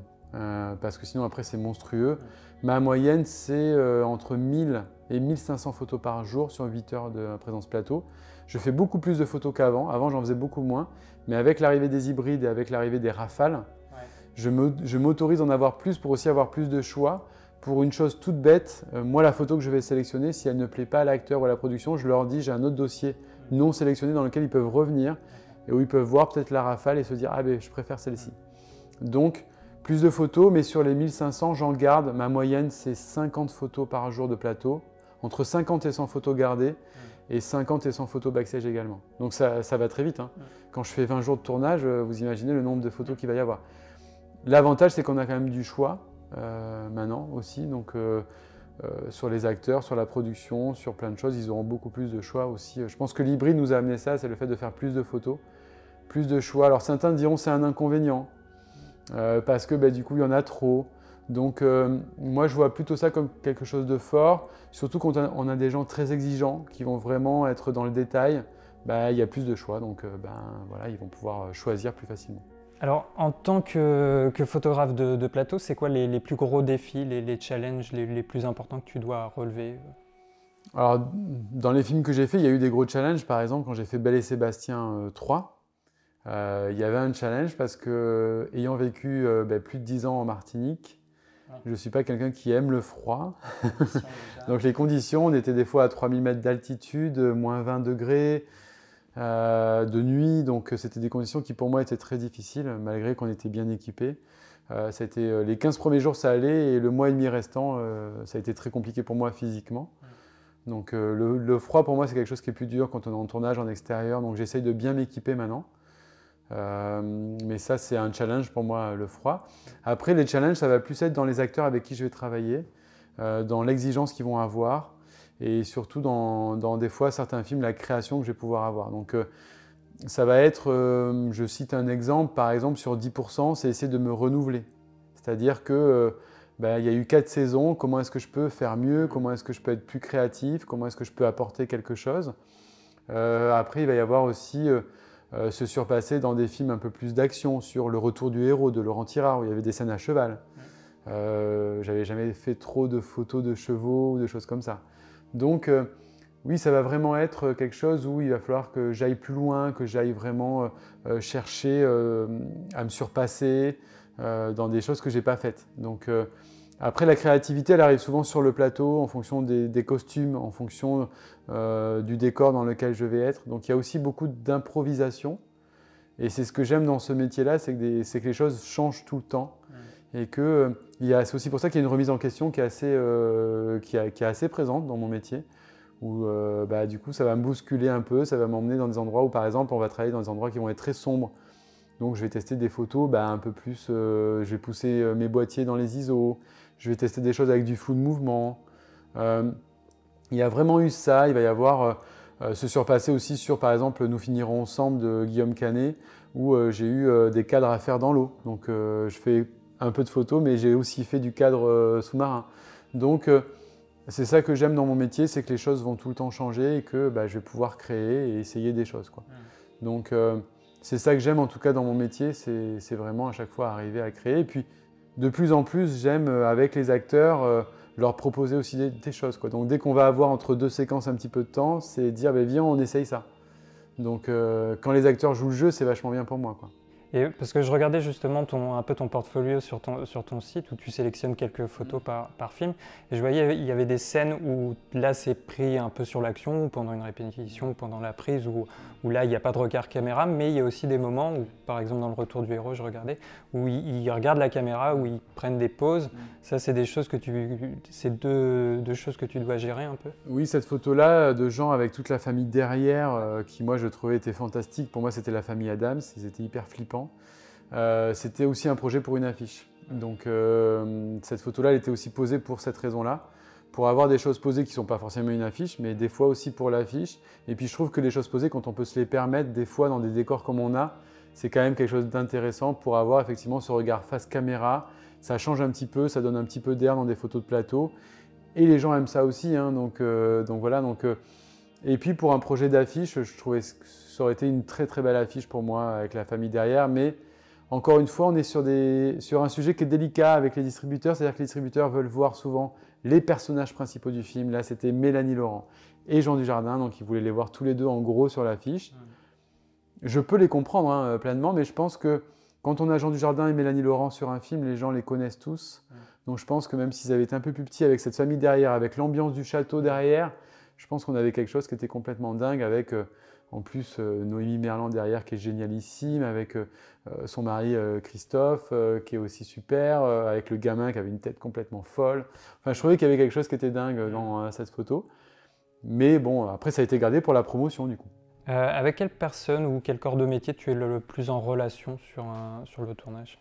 parce que sinon après c'est monstrueux. Ma moyenne c'est entre 1000 et 1500 photos par jour sur 8 heures de présence plateau. Je fais beaucoup plus de photos qu'avant. Avant, j'en faisais beaucoup moins. Mais avec l'arrivée des hybrides et avec l'arrivée des rafales, je m'autorise à en avoir plus pour aussi avoir plus de choix. Pour une chose toute bête, moi, la photo que je vais sélectionner, si elle ne plaît pas à l'acteur ou à la production, je leur dis j'ai un autre dossier non sélectionné dans lequel ils peuvent revenir et où ils peuvent voir peut-être la rafale et se dire ah ben je préfère celle-ci. Donc, plus de photos, mais sur les 1500, j'en garde. Ma moyenne, c'est 50 photos par jour de plateau. Entre 50 et 100 photos gardées. Et 50 et 100 photos backstage également. Donc ça va très vite. Hein. Quand je fais 20 jours de tournage, vous imaginez le nombre de photos qu'il va y avoir. L'avantage, c'est qu'on a quand même du choix maintenant aussi. Donc sur les acteurs, sur la production, sur plein de choses, ils auront beaucoup plus de choix aussi. Je pense que l'hybride nous a amené ça, c'est le fait de faire plus de photos, plus de choix. Alors certains diront que c'est un inconvénient, parce que du coup, il y en a trop. Donc moi je vois plutôt ça comme quelque chose de fort, surtout quand on a des gens très exigeants qui vont vraiment être dans le détail, il y a plus de choix, donc voilà, ils vont pouvoir choisir plus facilement. Alors en tant que photographe de plateau, c'est quoi les plus gros défis, les challenges les plus importants que tu dois relever? Alors dans les films que j'ai faits, il y a eu des gros challenges, par exemple quand j'ai fait Belle et Sébastien 3, il y avait un challenge parce que ayant vécu plus de 10 ans en Martinique, je ne suis pas quelqu'un qui aime le froid. Donc les conditions, on était des fois à 3000 mètres d'altitude, moins 20 degrés, de nuit. Donc c'était des conditions qui pour moi étaient très difficiles, malgré qu'on était bien équipés. Les 15 premiers jours ça allait et le mois et demi restant, ça a été très compliqué pour moi physiquement. Donc le froid pour moi c'est quelque chose qui est plus dur quand on est en tournage en extérieur. Donc j'essaye de bien m'équiper maintenant. Mais ça c'est un challenge pour moi, le froid. Après les challenges ça va plus être dans les acteurs avec qui je vais travailler, dans l'exigence qu'ils vont avoir et surtout dans des fois certains films la création que je vais pouvoir avoir. Donc ça va être, je cite un exemple, par exemple sur 10% c'est essayer de me renouveler. C'est-à-dire que il y a eu 4 saisons, comment est-ce que je peux faire mieux, comment est-ce que je peux être plus créatif, comment est-ce que je peux apporter quelque chose. Après il va y avoir aussi se surpasser dans des films un peu plus d'action, sur Le Retour du héros de Laurent Tirard, où il y avait des scènes à cheval. J'avais jamais fait trop de photos de chevaux ou de choses comme ça. Donc oui, ça va vraiment être quelque chose où il va falloir que j'aille plus loin, que j'aille vraiment chercher à me surpasser dans des choses que j'ai pas faites. Donc après, la créativité, elle arrive souvent sur le plateau en fonction des costumes, en fonction du décor dans lequel je vais être. Donc il y a aussi beaucoup d'improvisation. Et c'est ce que j'aime dans ce métier-là, c'est que les choses changent tout le temps. Et c'est aussi pour ça qu'il y a une remise en question qui est assez présente dans mon métier. Où du coup, ça va me bousculer un peu, ça va m'emmener dans des endroits où, par exemple, on va travailler dans des endroits qui vont être très sombres, Donc je vais tester des photos un peu plus, je vais pousser mes boîtiers dans les ISO, je vais tester des choses avec du flou de mouvement. Il y a vraiment eu ça, il va y avoir se surpasser aussi sur par exemple Nous finirons ensemble de Guillaume Canet, où j'ai eu des cadres à faire dans l'eau. Donc je fais un peu de photos, mais j'ai aussi fait du cadre sous-marin. Donc c'est ça que j'aime dans mon métier, c'est que les choses vont tout le temps changer et que je vais pouvoir créer et essayer des choses, quoi. Donc c'est ça que j'aime en tout cas dans mon métier, c'est vraiment à chaque fois arriver à créer. Et puis de plus en plus, j'aime avec les acteurs leur proposer aussi des choses, quoi. Donc dès qu'on va avoir entre deux séquences un petit peu de temps, c'est dire viens, on essaye ça. Donc quand les acteurs jouent le jeu, c'est vachement bien pour moi, quoi. Et parce que je regardais justement un peu ton portfolio sur ton site où tu sélectionnes quelques photos par film, et je voyais il y avait des scènes où là c'est pris un peu sur l'action, ou pendant une répétition, ou pendant la prise, où là il n'y a pas de regard caméra, mais il y a aussi des moments où, par exemple dans Le Retour du héros, je regardais, où ils regardent la caméra, où ils prennent des pauses. Ça c'est des choses c'est deux choses que tu dois gérer un peu. Oui, cette photo-là de gens avec toute la famille derrière, qui moi je trouvais était fantastique. Pour moi c'était la famille Adams, ils étaient hyper flippants. C'était aussi un projet pour une affiche. Donc cette photo-là, elle était aussi posée pour cette raison-là, pour avoir des choses posées qui ne sont pas forcément une affiche, mais des fois aussi pour l'affiche. Et puis je trouve que les choses posées, quand on peut se les permettre, des fois dans des décors comme on a, c'est quand même quelque chose d'intéressant pour avoir effectivement ce regard face caméra. Ça change un petit peu, ça donne un petit peu d'air dans des photos de plateau. Et les gens aiment ça aussi, hein, donc voilà. Et puis pour un projet d'affiche, je trouvais que ça aurait été une très très belle affiche pour moi avec la famille derrière, mais encore une fois, on est sur un sujet qui est délicat avec les distributeurs, c'est-à-dire que les distributeurs veulent voir souvent les personnages principaux du film. Là, c'était Mélanie Laurent et Jean Dujardin, donc ils voulaient les voir tous les deux en gros sur l'affiche. Je peux les comprendre hein, pleinement, mais je pense que quand on a Jean Dujardin et Mélanie Laurent sur un film, les gens les connaissent tous. Donc je pense que même s'ils avaient été un peu plus petits avec cette famille derrière, avec l'ambiance du château derrière, je pense qu'on avait quelque chose qui était complètement dingue avec en plus Noémie Merlan derrière qui est génialissime, avec son mari Christophe qui est aussi super, avec le gamin qui avait une tête complètement folle. Enfin, je trouvais qu'il y avait quelque chose qui était dingue dans cette photo. Mais bon, après ça a été gardé pour la promotion du coup. Avec quelle personne ou quel corps de métier tu es le plus en relation sur le tournage?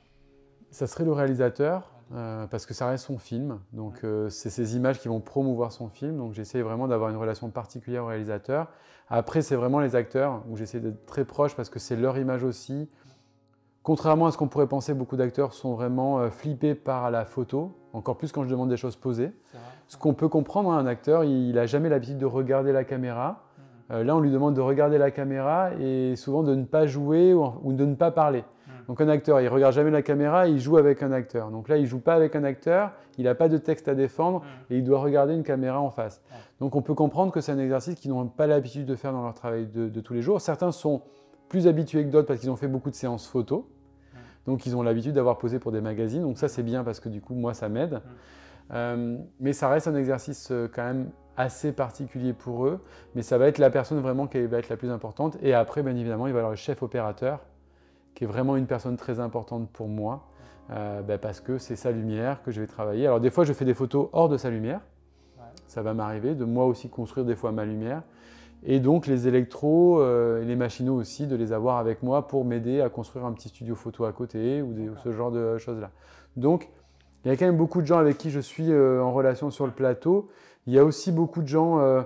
Ça serait le réalisateur, parce que ça reste son film. Donc c'est ces images qui vont promouvoir son film. Donc j'essaie vraiment d'avoir une relation particulière au réalisateur. Après, c'est vraiment les acteurs, où j'essaie d'être très proche parce que c'est leur image aussi. Contrairement à ce qu'on pourrait penser, beaucoup d'acteurs sont vraiment flippés par la photo, encore plus quand je demande des choses posées. Ce qu'on peut comprendre, hein, un acteur, il n'a jamais l'habitude de regarder la caméra. Là, on lui demande de regarder la caméra et souvent de ne pas jouer ou de ne pas parler. Donc un acteur, il ne regarde jamais la caméra, il joue avec un acteur. Donc là, il ne joue pas avec un acteur, il n'a pas de texte à défendre et il doit regarder une caméra en face. Donc on peut comprendre que c'est un exercice qu'ils n'ont pas l'habitude de faire dans leur travail de tous les jours. Certains sont plus habitués que d'autres parce qu'ils ont fait beaucoup de séances photos. Donc ils ont l'habitude d'avoir posé pour des magazines. Donc ça, c'est bien parce que du coup, moi, ça m'aide. Mais ça reste un exercice quand même assez particulier pour eux. Mais ça va être la personne vraiment qui va être la plus importante. Et après, bien évidemment, il va y avoir le chef opérateur, qui est vraiment une personne très importante pour moi, parce que c'est sa lumière que je vais travailler. Alors des fois, je fais des photos hors de sa lumière. Ça va m'arriver de moi aussi construire des fois ma lumière. Et donc les électros et les machinaux aussi, de les avoir avec moi pour m'aider à construire un petit studio photo à côté ou ce genre de choses-là. Donc il y a quand même beaucoup de gens avec qui je suis en relation sur le plateau. Il y a aussi beaucoup de gens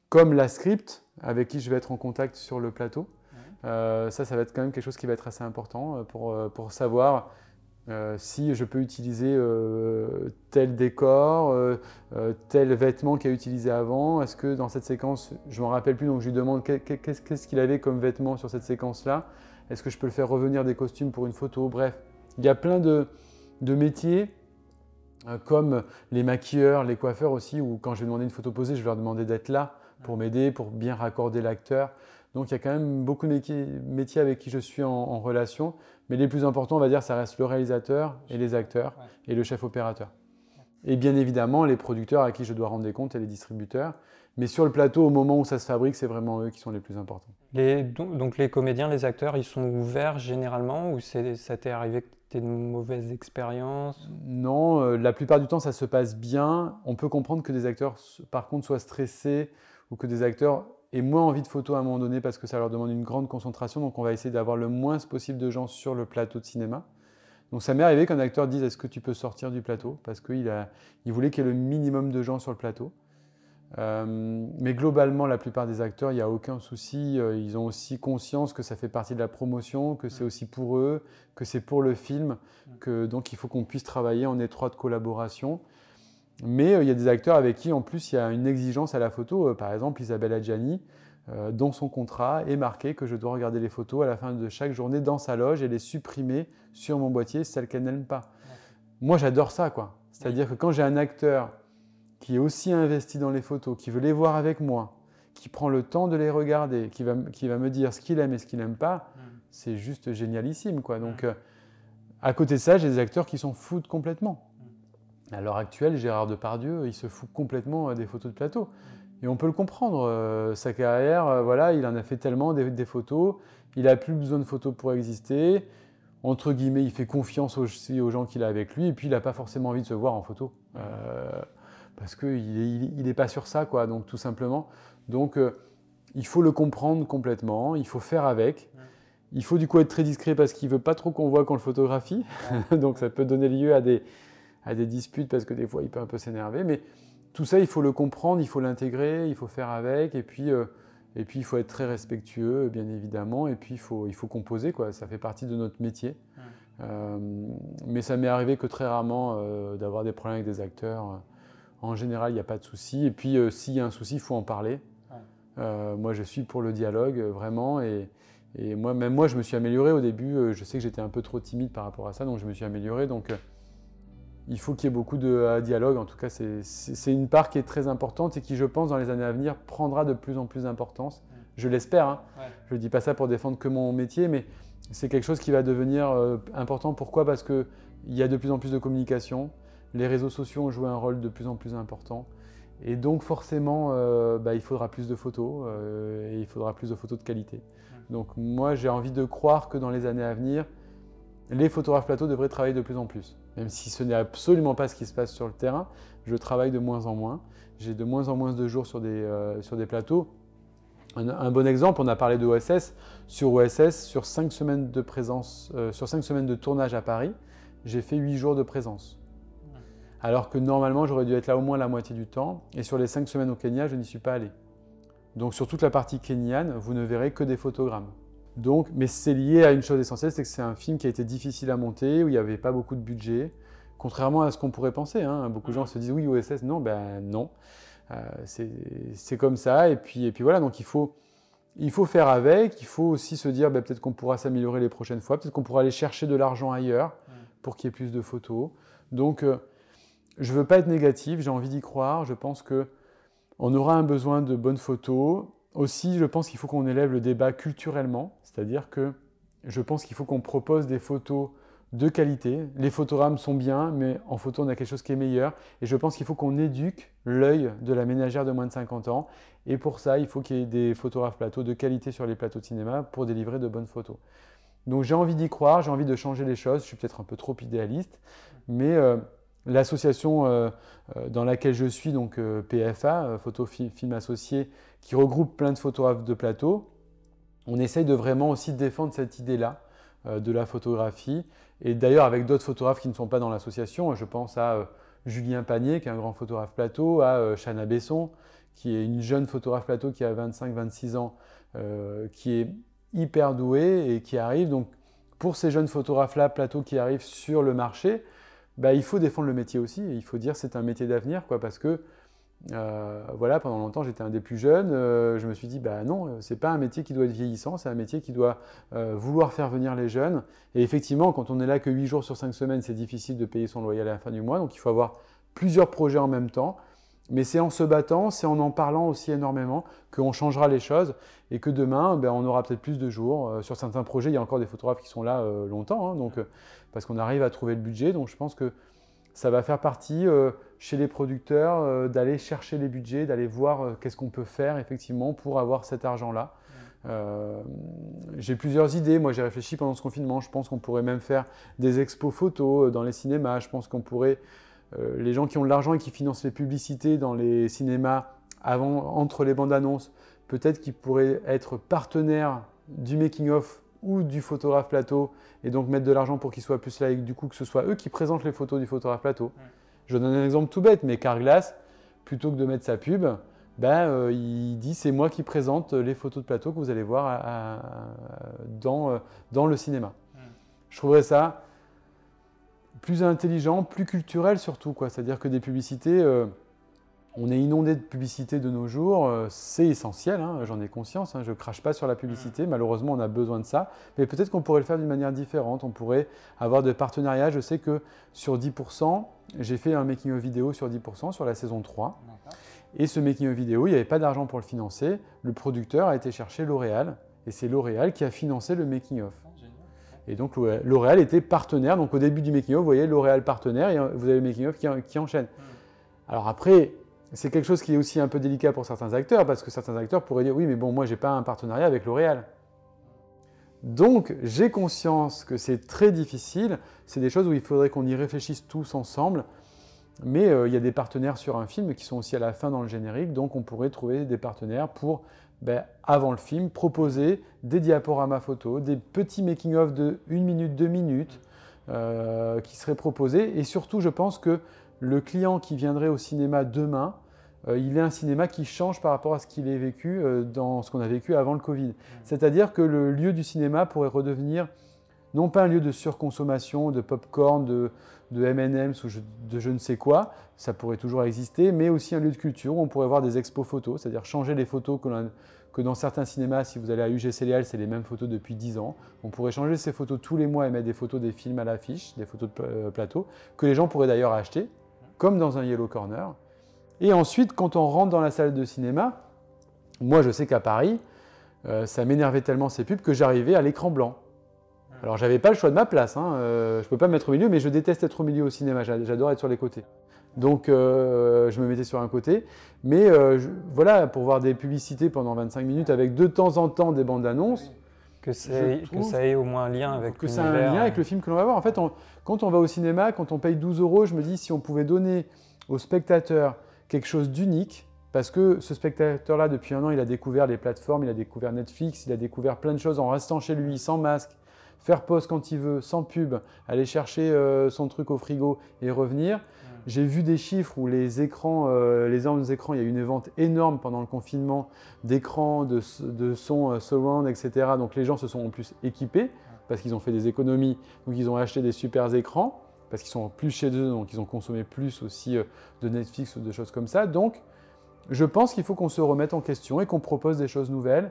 comme la script avec qui je vais être en contact sur le plateau. Ça va être quand même quelque chose qui va être assez important pour savoir si je peux utiliser tel décor, tel vêtement qu'il a utilisé avant. Est-ce que dans cette séquence, je ne m'en rappelle plus, donc je lui demande qu'est-ce qu'il avait comme vêtement sur cette séquence-là. Est-ce que je peux le faire revenir des costumes pour une photo? Bref, il y a plein de métiers comme les maquilleurs, les coiffeurs aussi, où quand je vais demander une photo posée, je vais leur demander d'être là pour m'aider, pour bien raccorder l'acteur. Donc il y a quand même beaucoup de métiers avec qui je suis en relation, mais les plus importants, on va dire, ça reste le réalisateur et les acteurs et le chef opérateur. Et bien évidemment, les producteurs à qui je dois rendre des comptes et les distributeurs. Mais sur le plateau, au moment où ça se fabrique, c'est vraiment eux qui sont les plus importants. Donc les comédiens, les acteurs, ils sont ouverts généralement ou ça t'est arrivé que tu aies de mauvaises expériences? Non, la plupart du temps, ça se passe bien. On peut comprendre que des acteurs, par contre, soient stressés ou que des acteurs aient moins envie de photos à un moment donné parce que ça leur demande une grande concentration. Donc on va essayer d'avoir le moins possible de gens sur le plateau de cinéma. Donc ça m'est arrivé qu'un acteur dise est-ce que tu peux sortir du plateau parce qu'il voulait qu'il y ait le minimum de gens sur le plateau. Mais globalement, la plupart des acteurs, il n'y a aucun souci. Ils ont aussi conscience que ça fait partie de la promotion, que c'est aussi pour eux, que c'est pour le film, donc il faut qu'on puisse travailler en étroite collaboration. Mais il y a des acteurs avec qui, en plus, il y a une exigence à la photo. Par exemple, Isabelle Adjani, dans son contrat, est marqué que je dois regarder les photos à la fin de chaque journée dans sa loge et les supprimer sur mon boîtier, celles qu'elle n'aime pas. Moi, j'adore ça, quoi. C'est-à-dire que quand j'ai un acteur qui est aussi investi dans les photos, qui veut les voir avec moi, qui prend le temps de les regarder, qui va me dire ce qu'il aime et ce qu'il n'aime pas, c'est juste génialissime, quoi. Donc, à côté de ça, j'ai des acteurs qui s'en foutent complètement. À l'heure actuelle, Gérard Depardieu, il se fout complètement des photos de plateau. Et on peut le comprendre. Sa carrière, voilà, il en a fait tellement des photos, il n'a plus besoin de photos pour exister. Entre guillemets, il fait confiance aussi aux gens qu'il a avec lui, et puis il n'a pas forcément envie de se voir en photo. Parce qu'il n'est pas sur ça, quoi, donc tout simplement. Donc, il faut le comprendre complètement, il faut faire avec. Il faut du coup être très discret parce qu'il ne veut pas trop qu'on voit qu'on le photographie. Donc, ça peut donner lieu à des disputes parce que des fois, il peut un peu s'énerver. Mais tout ça, il faut le comprendre, il faut l'intégrer, il faut faire avec. Et puis, il faut être très respectueux, bien évidemment. Et puis, il faut composer, quoi. Ça fait partie de notre métier. Mais ça m'est arrivé que très rarement d'avoir des problèmes avec des acteurs. En général, il n'y a pas de souci. Et puis, s'il y a un souci, il faut en parler. Moi, je suis pour le dialogue, vraiment. Et même moi, je me suis amélioré au début. Je sais que j'étais un peu trop timide par rapport à ça, donc je me suis amélioré. Donc, il faut qu'il y ait beaucoup de dialogue. En tout cas, c'est une part qui est très importante et qui, je pense, dans les années à venir, prendra de plus en plus d'importance. Je l'espère. Hein. Je ne dis pas ça pour défendre que mon métier, mais c'est quelque chose qui va devenir important. Pourquoi ? Parce qu'il y a de plus en plus de communication. Les réseaux sociaux ont joué un rôle de plus en plus important. Et donc forcément, il faudra plus de photos et il faudra plus de photos de qualité. Donc moi, j'ai envie de croire que dans les années à venir, les photographes plateaux devraient travailler de plus en plus. Même si ce n'est absolument pas ce qui se passe sur le terrain, je travaille de moins en moins. J'ai de moins en moins de jours sur des plateaux. Un bon exemple, on a parlé de OSS. Sur OSS, sur 5 semaines de présence, sur 5 semaines de tournage à Paris, j'ai fait 8 jours de présence. Alors que normalement, j'aurais dû être là au moins la moitié du temps. Et sur les 5 semaines au Kenya, je n'y suis pas allé. Donc sur toute la partie kenyane, vous ne verrez que des photogrammes. Donc, mais c'est lié à une chose essentielle, c'est que c'est un film qui a été difficile à monter, où il n'y avait pas beaucoup de budget. Contrairement à ce qu'on pourrait penser. Hein. Beaucoup de gens se disent oui, OSS, non, ben non. C'est comme ça. Et puis voilà, donc il faut faire avec. Il faut aussi se dire peut-être qu'on pourra s'améliorer les prochaines fois. Peut-être qu'on pourra aller chercher de l'argent ailleurs pour qu'il y ait plus de photos. Donc, je ne veux pas être négatif, j'ai envie d'y croire. Je pense qu'on aura un besoin de bonnes photos. Aussi, je pense qu'il faut qu'on élève le débat culturellement. C'est-à-dire que je pense qu'il faut qu'on propose des photos de qualité. Les photogrammes sont bien, mais en photo, on a quelque chose qui est meilleur. Et je pense qu'il faut qu'on éduque l'œil de la ménagère de moins de 50 ans. Et pour ça, il faut qu'il y ait des photographes plateaux de qualité sur les plateaux de cinéma pour délivrer de bonnes photos. Donc j'ai envie d'y croire, j'ai envie de changer les choses. Je suis peut-être un peu trop idéaliste, mais l'association dans laquelle je suis, donc PFA, Photo Film Associé, qui regroupe plein de photographes de plateau, on essaye de vraiment aussi défendre cette idée-là de la photographie. Et d'ailleurs, avec d'autres photographes qui ne sont pas dans l'association, je pense à Julien Panier, qui est un grand photographe plateau, à Chana Besson, qui est une jeune photographe plateau qui a 25-26 ans, qui est hyper douée et qui arrive. Donc, pour ces jeunes photographes-là, plateau, qui arrivent sur le marché, il faut défendre le métier aussi. Et il faut dire que c'est un métier d'avenir, quoi, parce que voilà, pendant longtemps, j'étais un des plus jeunes. Je me suis dit, non, c'est pas un métier qui doit être vieillissant, c'est un métier qui doit vouloir faire venir les jeunes. Et effectivement, quand on est là que 8 jours sur 5 semaines, c'est difficile de payer son loyer à la fin du mois. Donc, il faut avoir plusieurs projets en même temps. Mais c'est en se battant, c'est en parlant aussi énormément qu'on changera les choses et que demain, on aura peut-être plus de jours. Sur certains projets, il y a encore des photographes qui sont là longtemps, hein, donc, parce qu'on arrive à trouver le budget. Donc, je pense que ça va faire partie chez les producteurs d'aller chercher les budgets, d'aller voir qu'est-ce qu'on peut faire effectivement pour avoir cet argent-là. J'ai plusieurs idées. Moi, j'ai réfléchi pendant ce confinement. Je pense qu'on pourrait même faire des expos photos dans les cinémas. Je pense qu'on pourrait, les gens qui ont de l'argent et qui financent les publicités dans les cinémas entre les bandes annonces, peut-être qu'ils pourraient être partenaires du making-of ou du photographe plateau et donc mettre de l'argent pour qu'ils soient plus là et du coup que ce soit eux qui présentent les photos du photographe plateau. Je donne un exemple tout bête, mais Carglass, plutôt que de mettre sa pub, il dit c'est moi qui présente les photos de plateau que vous allez voir dans le cinéma. Je trouverais ça plus intelligent, plus culturel surtout, quoi. C'est-à-dire que des publicités, on est inondé de publicités de nos jours, c'est essentiel, hein, j'en ai conscience, hein, je ne crache pas sur la publicité, malheureusement on a besoin de ça, mais peut-être qu'on pourrait le faire d'une manière différente, on pourrait avoir des partenariats. Je sais que sur 10%, j'ai fait un making-of vidéo sur 10% sur la saison 3, et ce making-of vidéo, il n'y avait pas d'argent pour le financer, le producteur a été chercher L'Oréal, et c'est L'Oréal qui a financé le making-of. Et donc L'Oréal était partenaire, donc au début du making-of, vous voyez L'Oréal partenaire, et vous avez le making-of qui enchaîne. Alors après, c'est quelque chose qui est aussi un peu délicat pour certains acteurs, parce que certains acteurs pourraient dire « oui, mais bon, moi, je n'ai pas un partenariat avec L'Oréal ». Donc, j'ai conscience que c'est très difficile, c'est des choses où il faudrait qu'on y réfléchisse tous ensemble, mais il y a des partenaires sur un film qui sont aussi à la fin dans le générique, donc on pourrait trouver des partenaires pour, avant le film, proposer des diaporamas photos, des petits making-of de 1 minute, 2 minutes, qui seraient proposés, et surtout, je pense que le client qui viendrait au cinéma demain, il est un cinéma qui change par rapport à ce qu'il a vécu dans ce qu'on a vécu avant le Covid. C'est-à-dire que le lieu du cinéma pourrait redevenir non pas un lieu de surconsommation, de pop-corn, de M&M's ou de je ne sais quoi, ça pourrait toujours exister, mais aussi un lieu de culture où on pourrait voir des expos photos, c'est-à-dire changer les photos que dans certains cinémas, si vous allez à UGC Léal, c'est les mêmes photos depuis 10 ans. On pourrait changer ces photos tous les mois et mettre des photos des films à l'affiche, des photos de plateau, que les gens pourraient d'ailleurs acheter, comme dans un Yellow Corner. Et ensuite, quand on rentre dans la salle de cinéma, moi je sais qu'à Paris, ça m'énervait tellement ces pubs que j'arrivais à l'écran blanc. Alors j'avais pas le choix de ma place, hein. Je ne peux pas me mettre au milieu, mais je déteste être au milieu au cinéma, j'adore être sur les côtés. Donc je me mettais sur un côté, mais voilà, pour voir des publicités pendant 25 minutes avec de temps en temps des bandes annonces, que ça ait au moins un lien avec que ça ait un lien avec le film que l'on va voir. En fait, quand on va au cinéma, quand on paye 12 €, je me dis si on pouvait donner au spectateur quelque chose d'unique, parce que ce spectateur-là, depuis 1 an, il a découvert les plateformes, il a découvert Netflix, il a découvert plein de choses en restant chez lui, sans masque, faire pause quand il veut, sans pub, aller chercher son truc au frigo et revenir. J'ai vu des chiffres où les écrans, les énormes écrans, il y a eu une vente énorme pendant le confinement d'écrans, de sons surround, etc. Donc les gens se sont en plus équipés parce qu'ils ont fait des économies, donc ils ont acheté des super écrans parce qu'ils sont plus chez eux, donc ils ont consommé plus aussi de Netflix ou de choses comme ça. Donc je pense qu'il faut qu'on se remette en question et qu'on propose des choses nouvelles.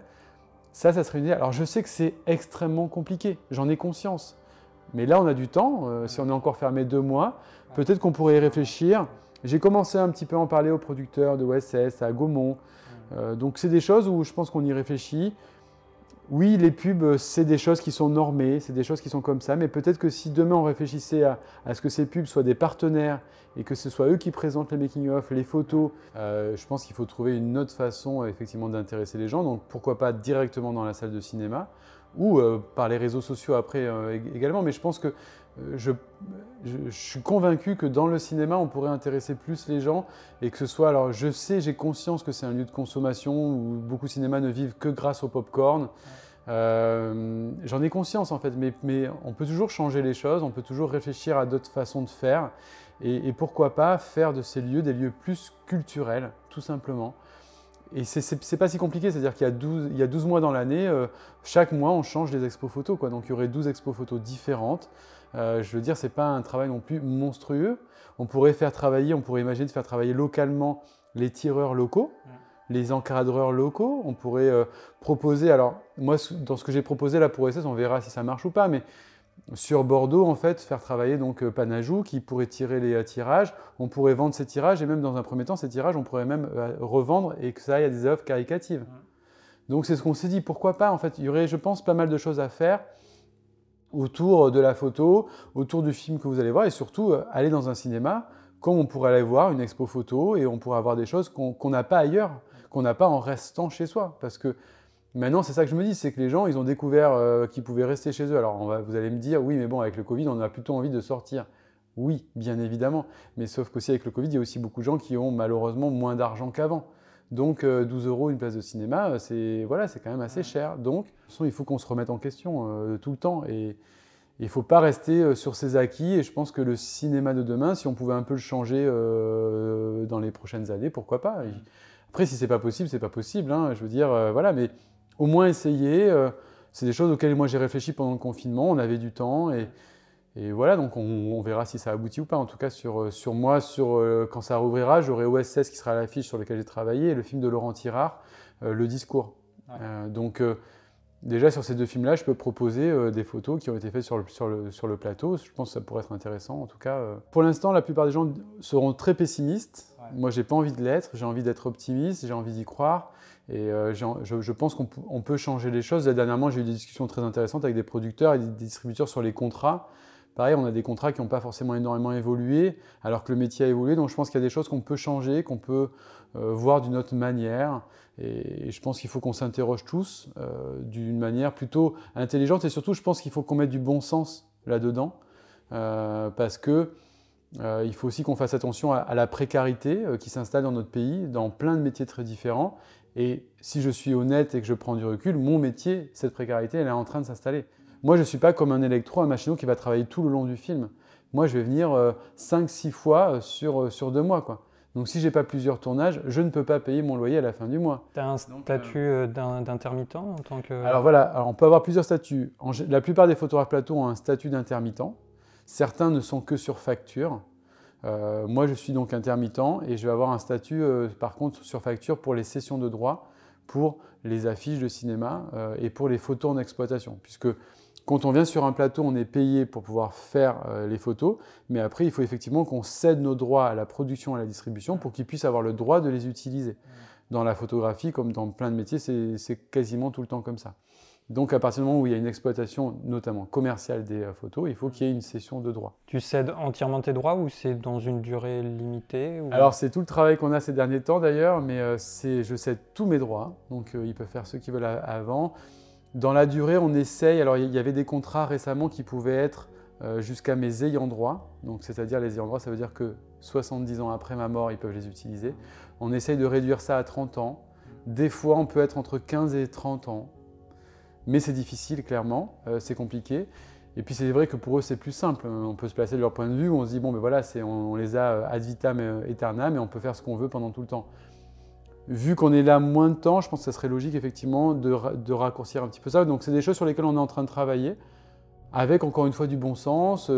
Ça serait une idée. Alors je sais que c'est extrêmement compliqué, j'en ai conscience. Mais là, on a du temps. Si on est encore fermé 2 mois, peut-être qu'on pourrait y réfléchir. J'ai commencé un petit peu à en parler aux producteurs de OSS, à Gaumont. Donc, c'est des choses où je pense qu'on y réfléchit. Oui, les pubs, c'est des choses qui sont normées, c'est des choses qui sont comme ça. Mais peut-être que si demain, on réfléchissait à ce que ces pubs soient des partenaires et que ce soit eux qui présentent les making-of, les photos, je pense qu'il faut trouver une autre façon effectivement d'intéresser les gens. Donc, pourquoi pas directement dans la salle de cinéma ou par les réseaux sociaux après également, mais je pense que je suis convaincu que dans le cinéma, on pourrait intéresser plus les gens et que ce soit, alors je sais, j'ai conscience que c'est un lieu de consommation où beaucoup de cinémas ne vivent que grâce au pop-corn. J'en ai conscience en fait, mais on peut toujours changer les choses, on peut toujours réfléchir à d'autres façons de faire et pourquoi pas faire de ces lieux des lieux plus culturels, tout simplement. Et c'est pas si compliqué, c'est-à-dire qu'il y a 12 mois dans l'année, chaque mois on change les expos photos, quoi. Donc il y aurait 12 expos photos différentes. Je veux dire, c'est pas un travail non plus monstrueux. On pourrait imaginer de faire travailler localement les tireurs locaux, les encadreurs locaux. On pourrait proposer, alors moi dans ce que j'ai proposé là pour SS, on verra si ça marche ou pas, mais sur Bordeaux, en fait, faire travailler donc Panajou qui pourrait tirer les tirages. On pourrait vendre ces tirages et même dans un premier temps, ces tirages, on pourrait même revendre et que ça aille à des œuvres caricatives. Donc c'est ce qu'on s'est dit, pourquoi pas en fait, il y aurait, je pense, pas mal de choses à faire autour de la photo, autour du film que vous allez voir et surtout aller dans un cinéma comme on pourrait aller voir une expo photo et on pourrait avoir des choses qu'on n'a pas ailleurs, qu'on n'a pas en restant chez soi. Parce que maintenant, c'est ça que je me dis, c'est que les gens, ils ont découvert qu'ils pouvaient rester chez eux. Alors, vous allez me dire, oui, mais bon, avec le Covid, on a plutôt envie de sortir. Oui, bien évidemment. Mais sauf qu'aussi avec le Covid, il y a aussi beaucoup de gens qui ont malheureusement moins d'argent qu'avant. Donc 12 € une place de cinéma, c'est voilà, c'est quand même assez cher. Donc de toute façon, il faut qu'on se remette en question tout le temps. Et il ne faut pas rester sur ses acquis. Et je pense que le cinéma de demain, si on pouvait un peu le changer dans les prochaines années, pourquoi pas. Après, si c'est pas possible, c'est pas possible. Hein, je veux dire, voilà, mais au moins essayer. C'est des choses auxquelles moi j'ai réfléchi pendant le confinement. On avait du temps et voilà, donc on verra si ça aboutit ou pas. En tout cas, sur moi, quand ça rouvrira, j'aurai OSS qui sera à l'affiche sur lequel j'ai travaillé et le film de Laurent Tirard, Le Discours. Ouais. Donc déjà sur ces deux films-là, je peux proposer des photos qui ont été faites sur le plateau. Je pense que ça pourrait être intéressant. En tout cas, pour l'instant, la plupart des gens seront très pessimistes. Ouais. Moi, j'ai pas envie de l'être. J'ai envie d'être optimiste. J'ai envie d'y croire. Et je pense qu'on peut changer les choses. Là, dernièrement, j'ai eu des discussions très intéressantes avec des producteurs et des distributeurs sur les contrats. Pareil, on a des contrats qui n'ont pas forcément énormément évolué, alors que le métier a évolué. Donc je pense qu'il y a des choses qu'on peut changer, qu'on peut voir d'une autre manière. Et je pense qu'il faut qu'on s'interroge tous d'une manière plutôt intelligente. Et surtout, je pense qu'il faut qu'on mette du bon sens là-dedans. Parce que il faut aussi qu'on fasse attention à la précarité qui s'installe dans notre pays, dans plein de métiers très différents. Et si je suis honnête et que je prends du recul, mon métier, cette précarité, elle est en train de s'installer. Moi, je ne suis pas comme un électro, un machinot qui va travailler tout le long du film. Moi, je vais venir 5-6 fois sur 2 mois, quoi. Donc, si je n'ai pas plusieurs tournages, je ne peux pas payer mon loyer à la fin du mois. Tu as un statut d'intermittent en tant que… Alors voilà, on peut avoir plusieurs statuts. La plupart des photographes plateau ont un statut d'intermittent. Certains ne sont que sur facture. Moi, je suis donc intermittent et je vais avoir un statut, par contre, sur facture pour les sessions de droit, pour les affiches de cinéma et pour les photos en exploitation. Puisque quand on vient sur un plateau, on est payé pour pouvoir faire les photos, mais après, il faut effectivement qu'on cède nos droits à la production et à la distribution pour qu'ils puissent avoir le droit de les utiliser. Dans la photographie, comme dans plein de métiers, c'est quasiment tout le temps comme ça. Donc, à partir du moment où il y a une exploitation, notamment commerciale des photos, il faut qu'il y ait une cession de droits. Tu cèdes entièrement tes droits ou c'est dans une durée limitée ou… Alors, c'est tout le travail qu'on a ces derniers temps d'ailleurs, mais je cède tous mes droits, donc ils peuvent faire ce qu'ils veulent avant. Dans la durée, on essaye, alors il y avait des contrats récemment qui pouvaient être jusqu'à mes ayants droit, donc c'est-à-dire les ayants droit, ça veut dire que 70 ans après ma mort, ils peuvent les utiliser. On essaye de réduire ça à 30 ans. Des fois, on peut être entre 15 et 30 ans. Mais c'est difficile, clairement, c'est compliqué. Et puis c'est vrai que pour eux, c'est plus simple. On peut se placer de leur point de vue, on se dit, bon, ben voilà, on les a ad vitam aeternam et on peut faire ce qu'on veut pendant tout le temps. Vu qu'on est là moins de temps, je pense que ça serait logique, effectivement, de raccourcir un petit peu ça. Donc c'est des choses sur lesquelles on est en train de travailler, avec, encore une fois, du bon sens, dans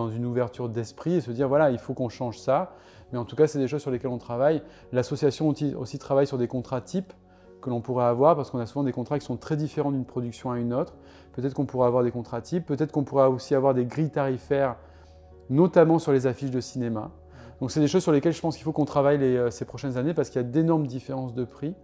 une ouverture d'esprit, et se dire, voilà, il faut qu'on change ça. Mais en tout cas, c'est des choses sur lesquelles on travaille. L'association aussi travaille sur des contrats types, que l'on pourrait avoir, parce qu'on a souvent des contrats qui sont très différents d'une production à une autre. Peut-être qu'on pourrait avoir des contrats types, peut-être qu'on pourrait aussi avoir des grilles tarifaires, notamment sur les affiches de cinéma. Donc c'est des choses sur lesquelles je pense qu'il faut qu'on travaille ces prochaines années, parce qu'il y a d'énormes différences de prix.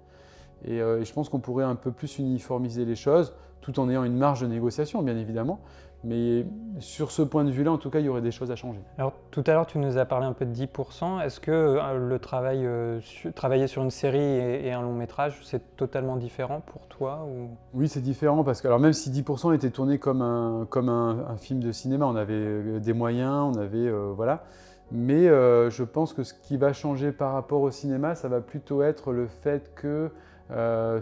Et je pense qu'on pourrait un peu plus uniformiser les choses, tout en ayant une marge de négociation, bien évidemment. Mais sur ce point de vue-là, en tout cas, il y aurait des choses à changer. Alors, tout à l'heure, tu nous as parlé un peu de 10%. Est-ce que le travailler sur une série et un long métrage, c'est totalement différent pour toi ou… Oui, c'est différent parce que, alors même si 10% était tourné comme un film de cinéma, on avait des moyens, on avait… voilà. Mais je pense que ce qui va changer par rapport au cinéma, ça va plutôt être le fait que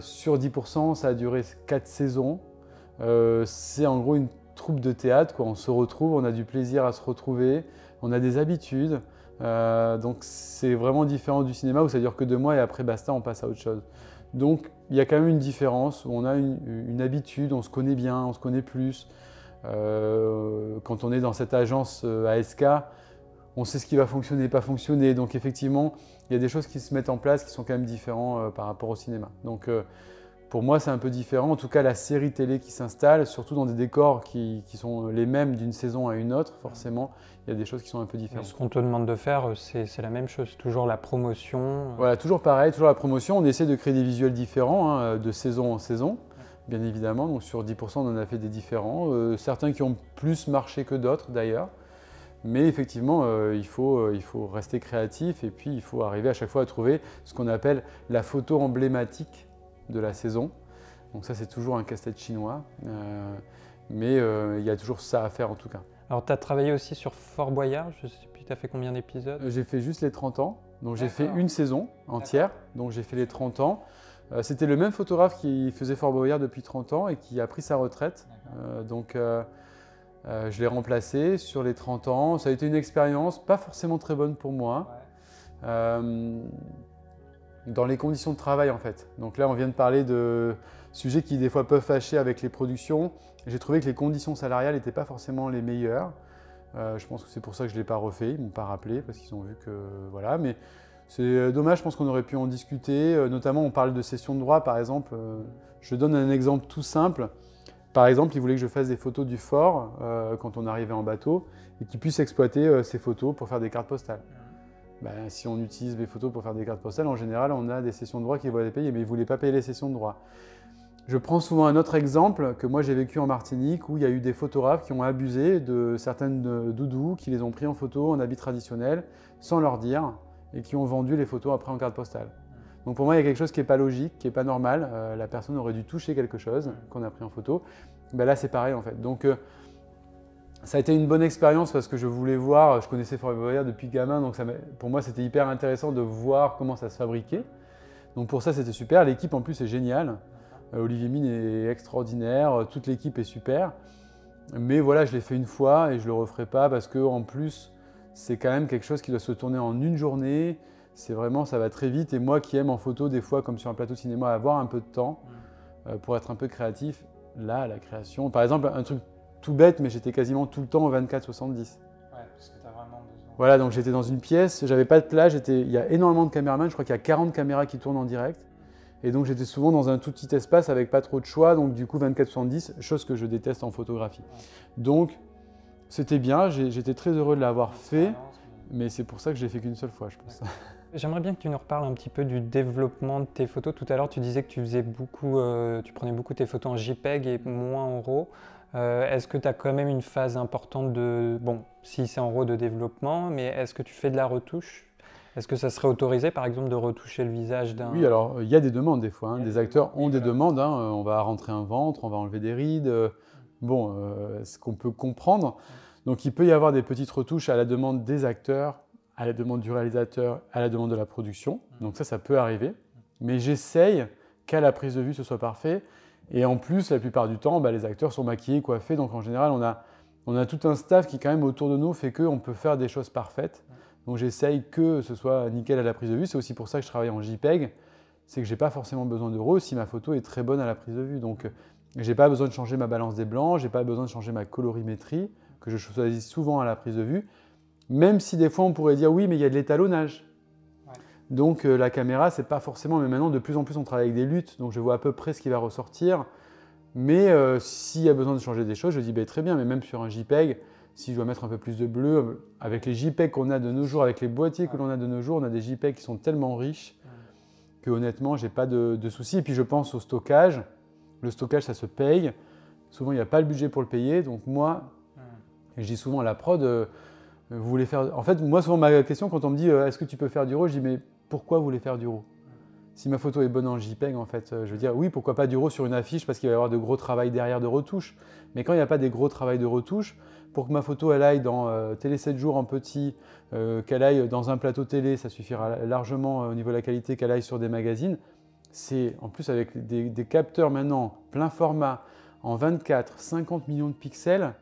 sur 10%, ça a duré 4 saisons. C'est en gros une troupe de théâtre, quoi. On se retrouve, on a du plaisir à se retrouver, on a des habitudes. Donc c'est vraiment différent du cinéma où ça dure que 2 mois et après basta, on passe à autre chose. Donc il y a quand même une différence où on a une habitude, on se connaît bien, on se connaît plus. Quand on est dans cette agence ASK, on sait ce qui va fonctionner, pas fonctionner. Donc effectivement, il y a des choses qui se mettent en place qui sont quand même différentes par rapport au cinéma. Donc pour moi, c'est un peu différent. En tout cas, la série télé qui s'installe, surtout dans des décors qui sont les mêmes d'une saison à une autre, forcément, il y a des choses qui sont un peu différentes. Et ce qu'on te demande de faire, c'est la même chose, toujours la promotion. Voilà, toujours pareil, toujours la promotion. On essaie de créer des visuels différents de saison en saison, bien évidemment. Donc sur 10%, on en a fait des différents. Certains qui ont plus marché que d'autres, d'ailleurs. Mais effectivement, il faut rester créatif et puis il faut arriver à chaque fois à trouver ce qu'on appelle la photo emblématique de la saison. Donc ça, c'est toujours un casse-tête chinois, mais il y a toujours ça à faire en tout cas. Alors, tu as travaillé aussi sur Fort Boyard, je ne sais plus, tu as fait combien d'épisodes? J'ai fait juste les 30 ans, donc j'ai fait une saison entière, donc j'ai fait les 30 ans. C'était le même photographe qui faisait Fort Boyard depuis 30 ans et qui a pris sa retraite. Je l'ai remplacé sur les 30 ans. Ça a été une expérience pas forcément très bonne pour moi. Dans les conditions de travail en fait. Donc là on vient de parler de sujets qui des fois peuvent fâcher avec les productions. J'ai trouvé que les conditions salariales n'étaient pas forcément les meilleures. Je pense que c'est pour ça que je ne l'ai pas refait, ils ne m'ont pas rappelé parce qu'ils ont vu que voilà. Mais c'est dommage, je pense qu'on aurait pu en discuter. Notamment on parle de cession de droit par exemple. Je donne un exemple tout simple. Par exemple, ils voulaient que je fasse des photos du fort quand on arrivait en bateau et qu'ils puissent exploiter ces photos pour faire des cartes postales. Ben, si on utilise mes photos pour faire des cartes postales, en général, on a des cessions de droit qui vont les payer, mais ils ne voulaient pas payer les cessions de droit. Je prends souvent un autre exemple que moi j'ai vécu en Martinique où il y a eu des photographes qui ont abusé de certaines doudous, qui les ont pris en photo en habit traditionnel sans leur dire et qui ont vendu les photos après en carte postale. Donc pour moi, il y a quelque chose qui n'est pas logique, qui n'est pas normal. La personne aurait dû toucher quelque chose qu'on a pris en photo. Ben là, c'est pareil en fait. Donc ça a été une bonne expérience parce que je voulais voir, je connaissais Fort Boyard depuis gamin, donc pour moi c'était hyper intéressant de voir comment ça se fabriquait. Donc pour ça c'était super, l'équipe en plus est géniale. Olivier Mine est extraordinaire, toute l'équipe est super. Mais voilà, je l'ai fait une fois et je ne le referai pas parce qu'en plus c'est quand même quelque chose qui doit se tourner en une journée. C'est vraiment, ça va très vite et moi qui aime en photo des fois comme sur un plateau de cinéma avoir un peu de temps pour être un peu créatif, là la création, par exemple un truc tout bête, mais j'étais quasiment tout le temps au 24-70. Ouais, parce que tu as vraiment besoin. Voilà, donc j'étais dans une pièce, j'avais pas de place, il y a énormément de caméramans, je crois qu'il y a 40 caméras qui tournent en direct. Et donc j'étais souvent dans un tout petit espace avec pas trop de choix, donc du coup 24-70, chose que je déteste en photographie. Donc c'était bien, j'étais très heureux de l'avoir fait, mais c'est pour ça que je l'ai fait qu'une seule fois, je pense. J'aimerais bien que tu nous reparles un petit peu du développement de tes photos. Tout à l'heure, tu disais que tu faisais beaucoup, tu prenais beaucoup tes photos en JPEG et moins en RAW. Est-ce que tu as quand même une phase importante de, bon, si c'est en RAW de développement, mais est-ce que tu fais de la retouche? Est-ce que ça serait autorisé, par exemple, de retoucher le visage d'un... Oui, alors il y a des demandes des fois, des acteurs ont des demandes, on va rentrer un ventre, on va enlever des rides, ce qu'on peut comprendre. Donc il peut y avoir des petites retouches à la demande des acteurs, à la demande du réalisateur, à la demande de la production. Donc ça peut arriver. Mais j'essaye qu'à la prise de vue, ce soit parfait. Et en plus, la plupart du temps, les acteurs sont maquillés, coiffés. Donc en général, on a tout un staff qui, quand même, autour de nous, fait qu'on peut faire des choses parfaites. Donc j'essaye que ce soit nickel à la prise de vue. C'est aussi pour ça que je travaille en JPEG. C'est que je n'ai pas forcément besoin de RAW si ma photo est très bonne à la prise de vue. Donc je n'ai pas besoin de changer ma balance des blancs, je n'ai pas besoin de changer ma colorimétrie, que je choisis souvent à la prise de vue. Même si des fois on pourrait dire oui, mais il y a de l'étalonnage. Ouais. Donc la caméra, c'est pas forcément, mais maintenant de plus en plus on travaille avec des luttes, donc je vois à peu près ce qui va ressortir. Mais s'il y a besoin de changer des choses, je dis très bien, mais même sur un JPEG, si je dois mettre un peu plus de bleu, avec les JPEG qu'on a de nos jours, avec les boîtiers que l'on a de nos jours, on a des JPEG qui sont tellement riches que honnêtement, j'ai pas de soucis. Et puis je pense au stockage. Le stockage, ça se paye. Souvent, il n'y a pas le budget pour le payer. Donc moi, je dis souvent à la prod, vous voulez faire... En fait, moi, souvent, ma question, quand on me dit est-ce que tu peux faire du RAW, je dis mais pourquoi vous voulez faire du RAW? Si ma photo est bonne en JPEG, en fait, je veux dire oui, pourquoi pas du RAW sur une affiche parce qu'il va y avoir de gros travail derrière de retouche. Mais quand il n'y a pas des gros travails de retouche, pour que ma photo elle aille dans Télé 7 jours en petit, qu'elle aille dans un plateau télé, ça suffira largement au niveau de la qualité, qu'elle aille sur des magazines. C'est en plus avec des capteurs maintenant plein format en 24, 50 millions de pixels.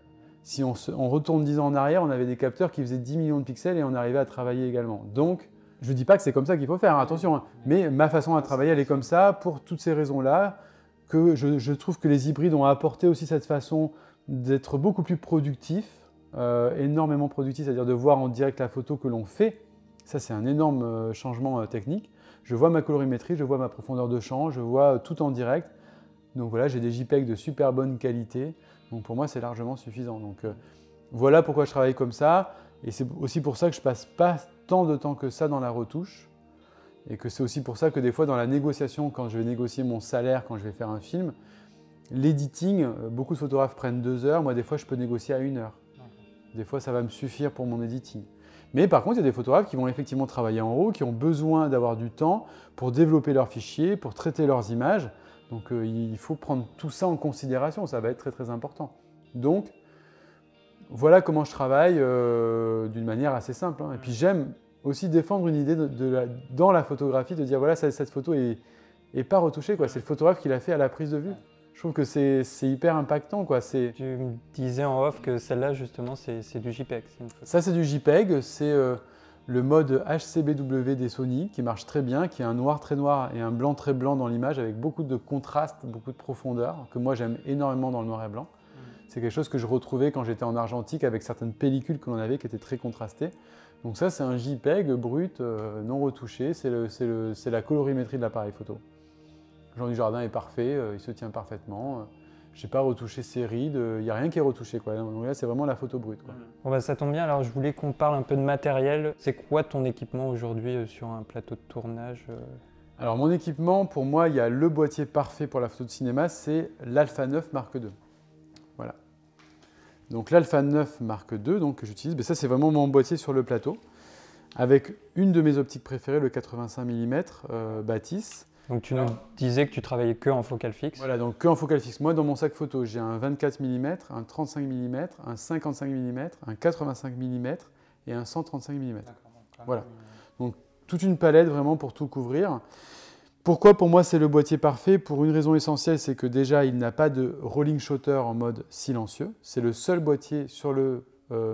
Si on retourne 10 ans en arrière, on avait des capteurs qui faisaient 10 millions de pixels et on arrivait à travailler également. Donc, je ne dis pas que c'est comme ça qu'il faut faire, attention, hein, mais ma façon à travailler, elle est comme ça pour toutes ces raisons-là, que je trouve que les hybrides ont apporté aussi cette façon d'être beaucoup plus productif, énormément productif, c'est-à-dire de voir en direct la photo que l'on fait. Ça, c'est un énorme changement technique. Je vois ma colorimétrie, je vois ma profondeur de champ, je vois tout en direct. Donc voilà, j'ai des JPEG de super bonne qualité. Donc pour moi, c'est largement suffisant. Donc voilà pourquoi je travaille comme ça. Et c'est aussi pour ça que je passe pas tant de temps que ça dans la retouche. Et que c'est aussi pour ça que des fois dans la négociation, quand je vais négocier mon salaire, quand je vais faire un film, l'editing, beaucoup de photographes prennent 2 heures. Moi, des fois, je peux négocier à 1 heure. Des fois, ça va me suffire pour mon editing. Mais par contre, il y a des photographes qui vont effectivement travailler en RAW, qui ont besoin d'avoir du temps pour développer leurs fichiers, pour traiter leurs images. Donc il faut prendre tout ça en considération, ça va être très très important. Donc voilà comment je travaille d'une manière assez simple, hein. Et puis j'aime aussi défendre une idée dans la photographie, de dire voilà, cette photo est pas retouchée, quoi. C'est le photographe qui l'a fait à la prise de vue. Je trouve que c'est hyper impactant, quoi. Tu me disais en off que celle-là, justement, c'est du JPEG. Ça, c'est du JPEG, c'est le mode HCBW des Sony qui marche très bien, qui a un noir très noir et un blanc très blanc dans l'image avec beaucoup de contraste, beaucoup de profondeur, que moi j'aime énormément dans le noir et blanc. C'est quelque chose que je retrouvais quand j'étais en argentique avec certaines pellicules que l'on avait qui étaient très contrastées. Donc ça, c'est un JPEG brut, non retouché, c'est la colorimétrie de l'appareil photo. Jean Dujardin est parfait, il se tient parfaitement. Je n'ai pas retouché ses rides, il n'y a rien qui est retouché, quoi. Donc là, c'est vraiment la photo brute, quoi. Bon, bah, ça tombe bien, alors je voulais qu'on parle un peu de matériel. C'est quoi ton équipement aujourd'hui sur un plateau de tournage? Alors mon équipement, pour moi, il y a le boîtier parfait pour la photo de cinéma, c'est l'Alpha 9 Mark II. Voilà. Donc l'Alpha 9 Mark II donc, que j'utilise, ça c'est vraiment mon boîtier sur le plateau, avec une de mes optiques préférées, le 85 mm Batis. Donc tu nous disais que tu travaillais que en focale fixe. Voilà, donc que en focale fixe. Moi, dans mon sac photo, j'ai un 24 mm, un 35 mm, un 55 mm, un 85 mm et un 135 mm. Voilà. Donc toute une palette vraiment pour tout couvrir. Pourquoi pour moi c'est le boîtier parfait? Pour une raison essentielle, c'est que déjà il n'a pas de rolling shutter en mode silencieux. C'est le seul boîtier sur le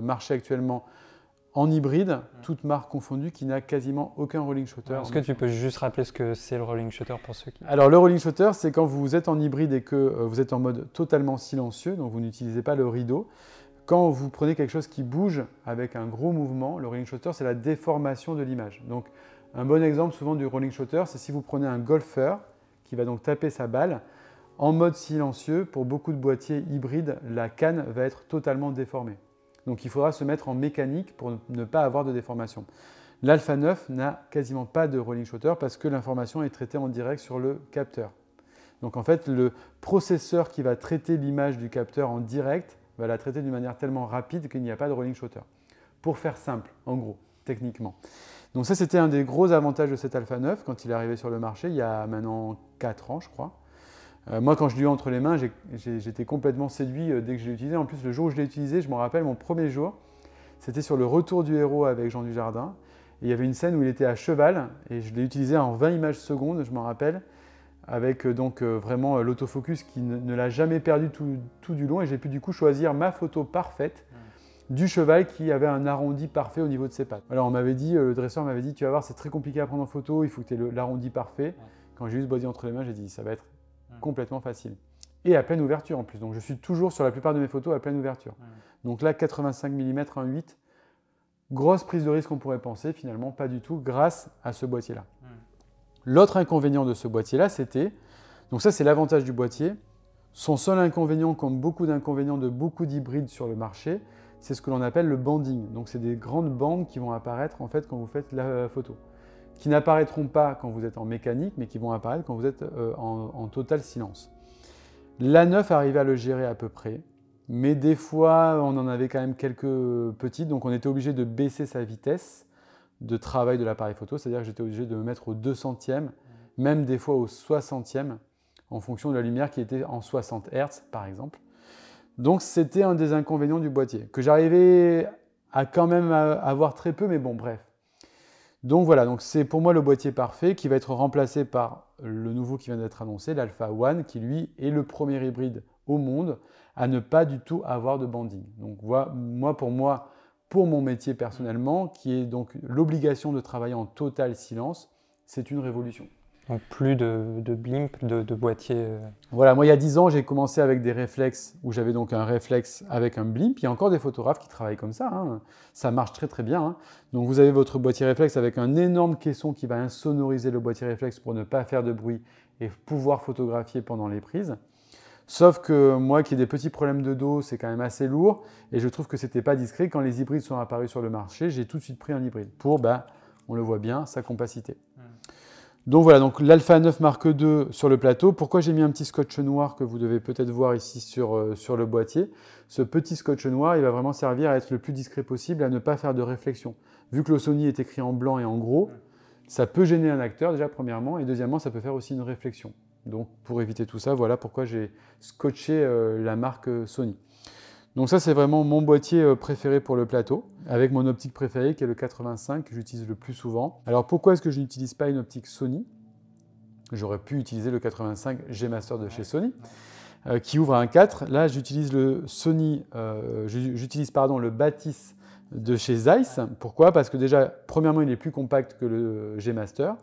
marché actuellement en hybride, toute marque confondue, qui n'a quasiment aucun rolling shutter. Est-ce que tu peux juste rappeler ce que c'est le rolling shutter pour ceux qui... Alors le rolling shutter, c'est quand vous êtes en hybride et que vous êtes en mode totalement silencieux, donc vous n'utilisez pas le rideau. Quand vous prenez quelque chose qui bouge avec un gros mouvement, le rolling shutter, c'est la déformation de l'image. Donc un bon exemple souvent du rolling shutter, c'est si vous prenez un golfeur qui va donc taper sa balle, en mode silencieux, pour beaucoup de boîtiers hybrides, la canne va être totalement déformée. Donc il faudra se mettre en mécanique pour ne pas avoir de déformation. L'Alpha 9 n'a quasiment pas de rolling shutter parce que l'information est traitée en direct sur le capteur. Donc en fait, le processeur qui va traiter l'image du capteur en direct va la traiter d'une manière tellement rapide qu'il n'y a pas de rolling shutter. Pour faire simple, en gros, techniquement. Donc ça, c'était un des gros avantages de cet Alpha 9 quand il est arrivé sur le marché, il y a maintenant 4 ans, je crois. Moi, quand je l'ai eu entre les mains, j'étais complètement séduit dès que je l'ai utilisé. En plus, le jour où je l'ai utilisé, je me rappelle, mon premier jour, c'était sur le retour du héros avec Jean Dujardin. Et il y avait une scène où il était à cheval et je l'ai utilisé en 20 images secondes, je m'en rappelle, avec vraiment l'autofocus qui ne l'a jamais perdu tout du long. Et j'ai pu du coup choisir ma photo parfaite du cheval qui avait un arrondi parfait au niveau de ses pattes. Alors on m'avait dit, le dresseur m'avait dit, tu vas voir, c'est très compliqué à prendre en photo, il faut que tu aies l'arrondi parfait. Quand j'ai eu ce boîtier entre les mains, j'ai dit, ça va être complètement facile. Et à pleine ouverture en plus. Donc je suis toujours sur la plupart de mes photos à pleine ouverture. Donc là, 85 mm 1.8, grosse prise de risque on pourrait penser, finalement pas du tout, grâce à ce boîtier-là. L'autre inconvénient de ce boîtier-là, c'était, donc ça c'est l'avantage du boîtier, son seul inconvénient, comme beaucoup d'inconvénients de beaucoup d'hybrides sur le marché, c'est ce que l'on appelle le banding. Donc c'est des grandes bandes qui vont apparaître en fait quand vous faites la photo, qui n'apparaîtront pas quand vous êtes en mécanique, mais qui vont apparaître quand vous êtes en total silence. L'A9 arrivait à le gérer à peu près, mais des fois on en avait quand même quelques petites, donc on était obligé de baisser sa vitesse de travail de l'appareil photo, c'est-à-dire que j'étais obligé de me mettre au 200e, même des fois au 60e, en fonction de la lumière qui était en 60 Hz par exemple. Donc c'était un des inconvénients du boîtier, que j'arrivais à quand même avoir très peu, mais bon bref. Donc voilà, donc c'est pour moi le boîtier parfait qui va être remplacé par le nouveau qui vient d'être annoncé, l'Alpha One, qui lui est le premier hybride au monde à ne pas du tout avoir de banding. Donc pour mon métier personnellement, qui est donc l'obligation de travailler en total silence, c'est une révolution. Donc plus de blimp, de boîtier. Voilà, moi il y a 10 ans, j'ai commencé avec des réflexes où j'avais donc un réflexe avec un blimp. Il y a encore des photographes qui travaillent comme ça, hein. Ça marche très très bien, hein. Donc vous avez votre boîtier réflexe avec un énorme caisson qui va insonoriser le boîtier réflexe pour ne pas faire de bruit et pouvoir photographier pendant les prises. Sauf que moi qui ai des petits problèmes de dos, c'est quand même assez lourd et je trouve que c'était pas discret. Quand les hybrides sont apparus sur le marché, j'ai tout de suite pris un hybride pour, on le voit bien, sa compacité. Donc voilà, donc l'Alpha 9 Mark II sur le plateau. Pourquoi j'ai mis un petit scotch noir que vous devez peut-être voir ici sur le boîtier? Ce petit scotch noir, il va vraiment servir à être le plus discret possible, à ne pas faire de réflexion. Vu que le Sony est écrit en blanc et en gros, ça peut gêner un acteur déjà premièrement, et deuxièmement, ça peut faire aussi une réflexion. Donc pour éviter tout ça, voilà pourquoi j'ai scotché la marque Sony. Donc ça, c'est vraiment mon boîtier préféré pour le plateau, avec mon optique préférée qui est le 85 que j'utilise le plus souvent. Alors pourquoi est-ce que je n'utilise pas une optique Sony? J'aurais pu utiliser le 85 G Master de chez Sony, qui ouvre à 1.4. Là, j'utilise le Sony, le Batis de chez Zeiss. Pourquoi? Parce que déjà, premièrement, il est plus compact que le G Master.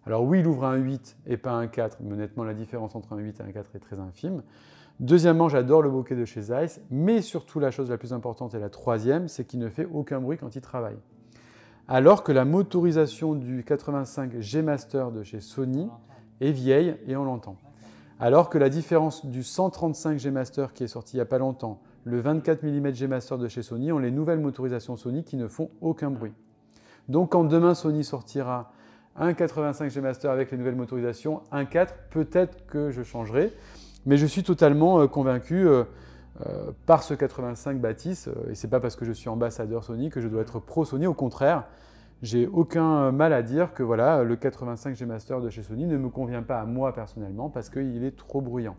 Alors oui, il ouvre à 1.8 et pas à 1.4, mais honnêtement, la différence entre 1.8 et 1.4 est très infime. Deuxièmement, j'adore le bokeh de chez Zeiss, mais surtout la chose la plus importante et la troisième, c'est qu'il ne fait aucun bruit quand il travaille. Alors que la motorisation du 85 G Master de chez Sony est vieille et on l'entend. Alors que la différence du 135 G Master qui est sorti il n'y a pas longtemps, le 24 mm G Master de chez Sony ont les nouvelles motorisations Sony qui ne font aucun bruit. Donc quand demain Sony sortira un 85 G Master avec les nouvelles motorisations, un 4, peut-être que je changerai. Mais je suis totalement convaincu par ce 85 Batis, et ce n'est pas parce que je suis ambassadeur Sony que je dois être pro Sony, au contraire, j'ai aucun mal à dire que voilà, le 85 G Master de chez Sony ne me convient pas à moi personnellement parce qu'il est trop bruyant.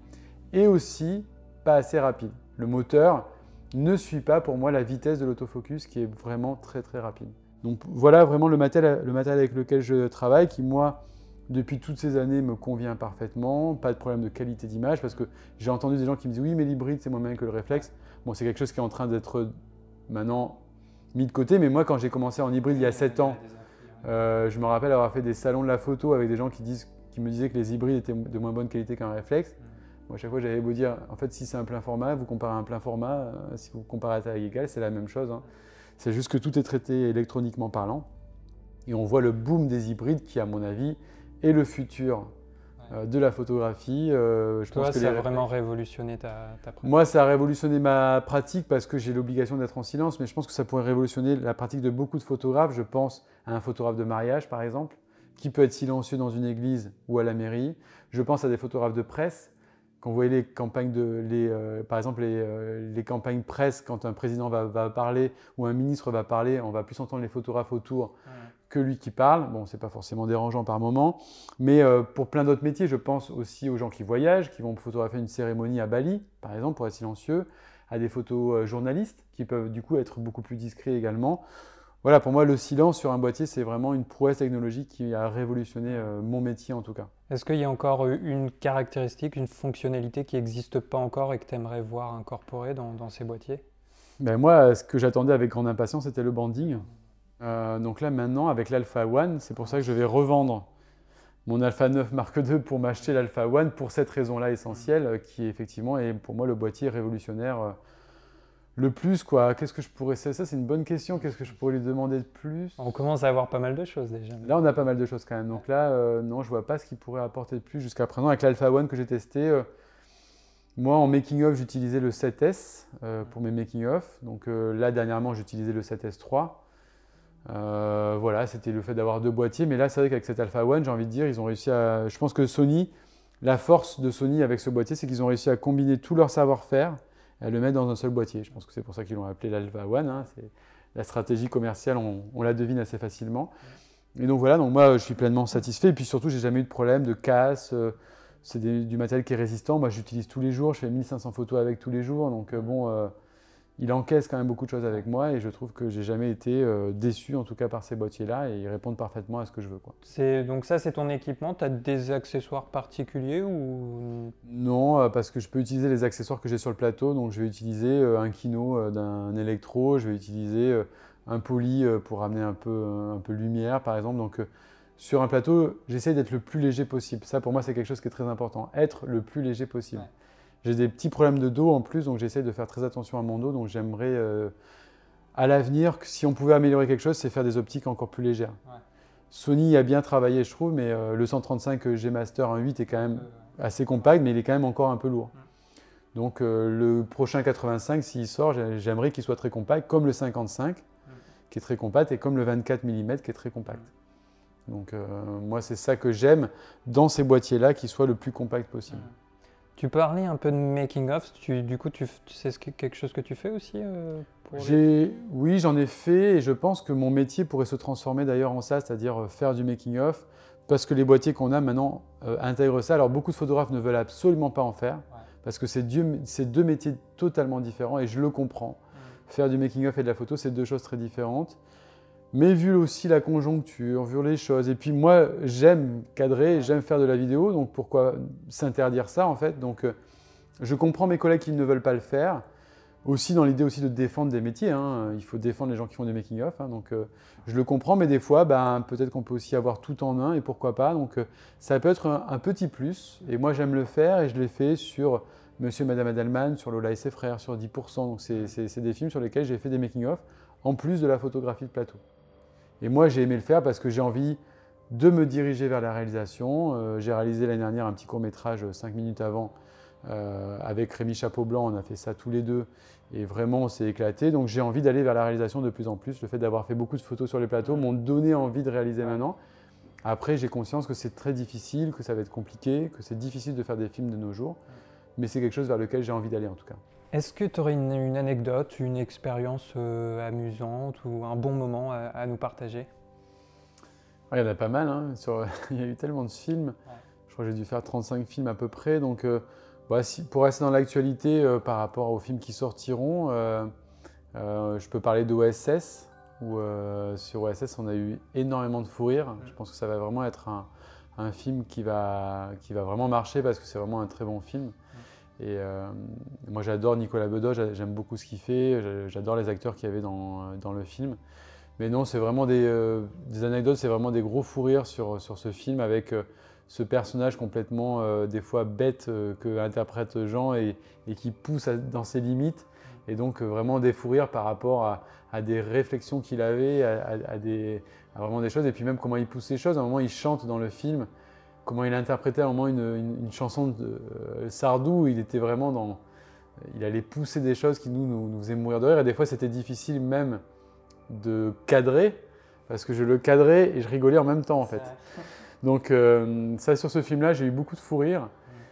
Et aussi, pas assez rapide. Le moteur ne suit pas pour moi la vitesse de l'autofocus qui est vraiment très très rapide. Donc voilà vraiment le matériel avec lequel je travaille qui moi, depuis toutes ces années, me convient parfaitement, pas de problème de qualité d'image, parce que j'ai entendu des gens qui me disent « oui, mais l'hybride, c'est moins bien que le réflexe ». Bon, c'est quelque chose qui est en train d'être maintenant mis de côté, mais moi, quand j'ai commencé en hybride il y a 7 ans, je me rappelle avoir fait des salons de la photo avec des gens qui me disaient que les hybrides étaient de moins bonne qualité qu'un réflexe. Moi, à chaque fois, j'avais beau dire, en fait, si c'est un plein format, vous comparez un plein format, si vous comparez à taille égale, c'est la même chose, hein. C'est juste que tout est traité électroniquement parlant. Et on voit le boom des hybrides qui, à mon avis, et le futur de la photographie. Toi, ça a vraiment révolutionné ta pratique? Moi, ça a révolutionné ma pratique parce que j'ai l'obligation d'être en silence, mais je pense que ça pourrait révolutionner la pratique de beaucoup de photographes. Je pense à un photographe de mariage, par exemple, qui peut être silencieux dans une église ou à la mairie. Je pense à des photographes de presse. Quand vous voyez les campagnes par exemple les campagnes presse, quand un président va parler ou un ministre va parler, on va plus entendre les photographes autour que lui qui parle. Bon, c'est pas forcément dérangeant par moment, mais pour plein d'autres métiers, je pense aussi aux gens qui voyagent, qui vont photographier une cérémonie à Bali, par exemple, pour être silencieux, à des photojournalistes qui peuvent du coup être beaucoup plus discrets également. Voilà, pour moi, le silence sur un boîtier, c'est vraiment une prouesse technologique qui a révolutionné mon métier en tout cas. Est-ce qu'il y a encore une caractéristique, une fonctionnalité qui n'existe pas encore et que tu aimerais voir incorporée dans ces boîtiers? Ben moi, ce que j'attendais avec grande impatience, c'était le banding. Donc là, maintenant, avec l'Alpha One, c'est pour ça que je vais revendre mon Alpha 9 Mark II pour m'acheter l'Alpha One pour cette raison-là essentielle, qui effectivement est pour moi le boîtier révolutionnaire le plus, quoi. Qu'est-ce que je pourrais... Ça, c'est une bonne question. Qu'est-ce que je pourrais lui demander de plus? On commence à avoir pas mal de choses déjà. Là, on a pas mal de choses quand même. Donc là, non, je vois pas ce qu'il pourrait apporter de plus jusqu'à présent. Avec l'Alpha One que j'ai testé, moi, en making-of, j'utilisais le 7S pour mes making-of. Donc là, dernièrement, j'utilisais le 7S 3. Voilà, c'était le fait d'avoir deux boîtiers. Mais là, c'est vrai qu'avec cet Alpha One, j'ai envie de dire, ils ont réussi à... Je pense que Sony, la force de Sony avec ce boîtier, c'est qu'ils ont réussi à combiner tout leur savoir-faire et à le mettre dans un seul boîtier. Je pense que c'est pour ça qu'ils l'ont appelé l'Alpha One, hein. C'est la stratégie commerciale, on la devine assez facilement. Et donc voilà, donc moi je suis pleinement satisfait. Et puis surtout, j'ai jamais eu de problème de casse. C'est du matériel qui est résistant. Moi, j'utilise tous les jours. Je fais 1500 photos avec tous les jours. Donc bon, il encaisse quand même beaucoup de choses avec moi. Et je trouve que j'ai jamais été déçu, en tout cas par ces boîtiers-là. Et ils répondent parfaitement à ce que je veux, quoi. Donc ça, c'est ton équipement. Tu as des accessoires particuliers ou... Non, parce que je peux utiliser les accessoires que j'ai sur le plateau. Donc je vais utiliser un Kino d'un électro. Je vais utiliser un poly pour amener un peu lumière, par exemple. Donc sur un plateau, j'essaie d'être le plus léger possible. Ça, pour moi, c'est quelque chose qui est très important. Être le plus léger possible. Ouais. J'ai des petits problèmes de dos en plus, donc j'essaie de faire très attention à mon dos. Donc j'aimerais, à l'avenir, si on pouvait améliorer quelque chose, c'est faire des optiques encore plus légères. Ouais. Sony a bien travaillé, je trouve, mais le 135 G Master 1.8 est quand même assez compact, mais il est quand même encore un peu lourd. Donc le prochain 85, s'il sort, j'aimerais qu'il soit très compact, comme le 55, qui est très compact, et comme le 24 mm, qui est très compact. Donc moi, c'est ça que j'aime dans ces boîtiers-là, qu'ils soient le plus compact possible. Tu parlais un peu de making-of, du coup, c'est quelque chose que tu fais aussi Oui, j'en ai fait et je pense que mon métier pourrait se transformer d'ailleurs en ça, c'est-à-dire faire du making-of, parce que les boîtiers qu'on a maintenant intègrent ça. Alors beaucoup de photographes ne veulent absolument pas en faire, parce que c'est deux métiers totalement différents et je le comprends. Faire du making-of et de la photo, c'est deux choses très différentes. Mais vu aussi la conjoncture, vu les choses, et puis moi j'aime cadrer, j'aime faire de la vidéo, donc pourquoi s'interdire ça en fait? Donc je comprends mes collègues qui ne veulent pas le faire, aussi dans l'idée aussi de défendre des métiers, hein. Il faut défendre les gens qui font du making-of, hein. Donc je le comprends, mais des fois peut-être qu'on peut aussi avoir tout en un et pourquoi pas, donc ça peut être un petit plus, et moi j'aime le faire et je l'ai fait sur Monsieur et Madame Adelman, sur Lola et ses frères, sur 10%, donc c'est des films sur lesquels j'ai fait des making-of, en plus de la photographie de plateau. Et moi, j'ai aimé le faire parce que j'ai envie de me diriger vers la réalisation. J'ai réalisé l'année dernière un petit court-métrage 5 minutes avant avec Rémi Chapeau-Blanc. On a fait ça tous les deux et vraiment, on s'est éclaté. Donc, j'ai envie d'aller vers la réalisation de plus en plus. Le fait d'avoir fait beaucoup de photos sur les plateaux m'ont donné envie de réaliser maintenant. Après, j'ai conscience que c'est très difficile, que ça va être compliqué, que c'est difficile de faire des films de nos jours. Mais c'est quelque chose vers lequel j'ai envie d'aller en tout cas. Est-ce que tu aurais une anecdote, une expérience amusante ou un bon moment à nous partager? Il y en a pas mal, hein. Il y a eu tellement de films. Je crois que j'ai dû faire 35 films à peu près. Donc, pour rester dans l'actualité par rapport aux films qui sortiront, je peux parler d'OSS, où sur OSS, on a eu énormément de fou rire. Je pense que ça va vraiment être un film qui va vraiment marcher parce que c'est vraiment un très bon film. Et moi j'adore Nicolas Bedos, j'aime beaucoup ce qu'il fait, j'adore les acteurs qu'il y avait dans le film. Mais non, c'est vraiment des anecdotes, c'est vraiment des gros fous rires sur ce film avec ce personnage complètement des fois bête que interprète Jean et qui pousse dans ses limites. Et donc vraiment des fous rires par rapport à des réflexions qu'il avait, à vraiment des choses. Et puis même comment il pousse les choses, à un moment il chante dans le film. Comment il interprétait à un moment une chanson de Sardou, il était vraiment il allait pousser des choses qui nous faisaient mourir de rire. Et des fois, c'était difficile même de cadrer, parce que je le cadrais et je rigolais en même temps, en fait. Donc, ça, sur ce film-là, j'ai eu beaucoup de fou rire.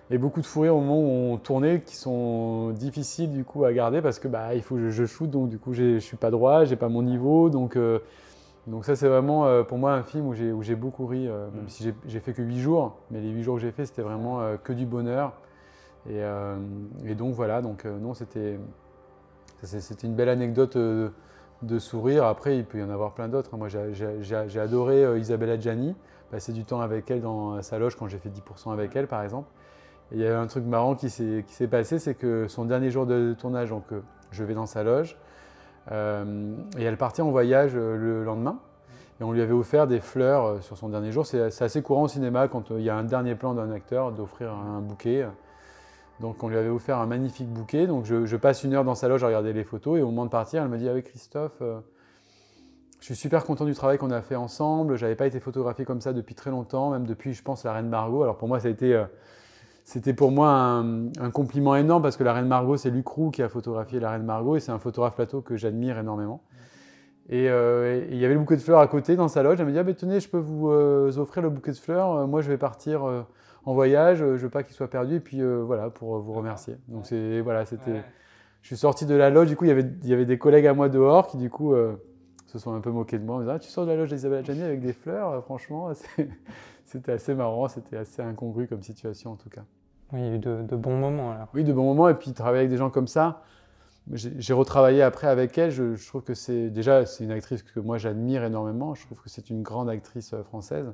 Et beaucoup de fou rire au moment où on tournait, qui sont difficiles, du coup, à garder, parce que il faut que je shoot, donc du coup, je ne suis pas droit, je n'ai pas mon niveau, donc ça, c'est vraiment pour moi un film où j'ai beaucoup ri, même si j'ai fait que 8 jours, mais les 8 jours que j'ai fait, c'était vraiment que du bonheur. Et donc voilà, non, c'était une belle anecdote de sourire. Après, il peut y en avoir plein d'autres. Moi, j'ai adoré Isabelle Adjani, passer du temps avec elle dans sa loge quand j'ai fait 10% avec elle, par exemple. Et il y a un truc marrant qui s'est passé, c'est que son dernier jour de tournage, donc je vais dans sa loge, et elle partait en voyage le lendemain. Et on lui avait offert des fleurs sur son dernier jour. C'est assez courant au cinéma quand il y a un dernier plan d'un acteur d'offrir un bouquet. Donc on lui avait offert un magnifique bouquet. Donc je passe une heure dans sa loge à regarder les photos et au moment de partir, elle me dit « Ah oui Christophe, je suis super content du travail qu'on a fait ensemble. Je n'avais pas été photographié comme ça depuis très longtemps, même depuis je pense la Reine Margot. » Alors pour moi c'était pour moi un compliment énorme parce que la Reine Margot, c'est Luc Roux qui a photographié la Reine Margot et c'est un photographe plateau que j'admire énormément. Et il y avait le bouquet de fleurs à côté dans sa loge. Elle me dit « Ah ben tenez, je peux vous offrir le bouquet de fleurs. Moi, je vais partir en voyage. Je veux pas qu'il soit perdu. Et puis voilà, pour vous remercier. » Donc voilà, c'était. Ouais. Je suis sorti de la loge. Du coup, il y avait des collègues à moi dehors qui du coup se sont un peu moqués de moi. Ils me disaient « Ah, tu sors de la loge d'Isabelle Adjani avec des fleurs. Franchement, c'était assez marrant. C'était assez incongru comme situation en tout cas. » Oui, il y a eu de bons moments alors. Oui, de bons moments. Et puis travailler avec des gens comme ça. J'ai retravaillé après avec elle, je trouve que c'est une actrice que moi j'admire énormément, je trouve que c'est une grande actrice française.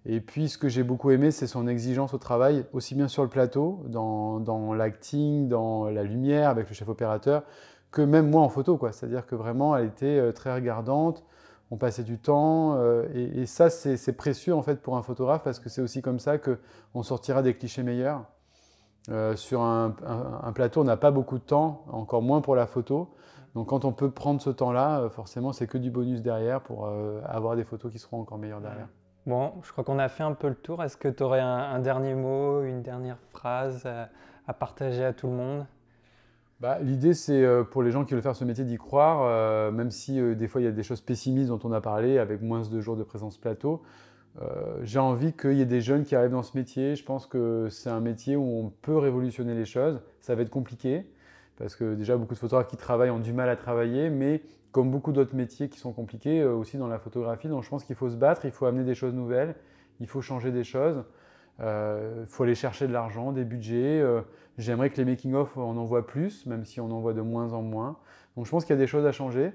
Et puis ce que j'ai beaucoup aimé, c'est son exigence au travail, aussi bien sur le plateau, dans l'acting, dans la lumière avec le chef opérateur, que même moi en photo, quoi. C'est-à-dire que vraiment elle était très regardante, on passait du temps, et ça c'est précieux en fait pour un photographe parce que c'est aussi comme ça qu'on sortira des clichés meilleurs. Sur un plateau, on n'a pas beaucoup de temps, encore moins pour la photo. Donc quand on peut prendre ce temps-là, forcément, c'est que du bonus derrière pour avoir des photos qui seront encore meilleures derrière. Bon, je crois qu'on a fait un peu le tour. Est-ce que tu aurais un dernier mot, une dernière phrase à partager à tout le monde? L'idée, c'est pour les gens qui veulent faire ce métier d'y croire, même si des fois il y a des choses pessimistes dont on a parlé, avec moins de jours de présence plateau. J'ai envie qu'il y ait des jeunes qui arrivent dans ce métier. Je pense que c'est un métier où on peut révolutionner les choses. Ça va être compliqué parce que déjà beaucoup de photographes qui travaillent ont du mal à travailler, mais comme beaucoup d'autres métiers qui sont compliqués aussi dans la photographie, donc je pense qu'il faut se battre, il faut amener des choses nouvelles, il faut changer des choses. faut aller chercher de l'argent, des budgets. J'aimerais que les making-of, on en voit plus, même si on en voit de moins en moins. Donc je pense qu'il y a des choses à changer.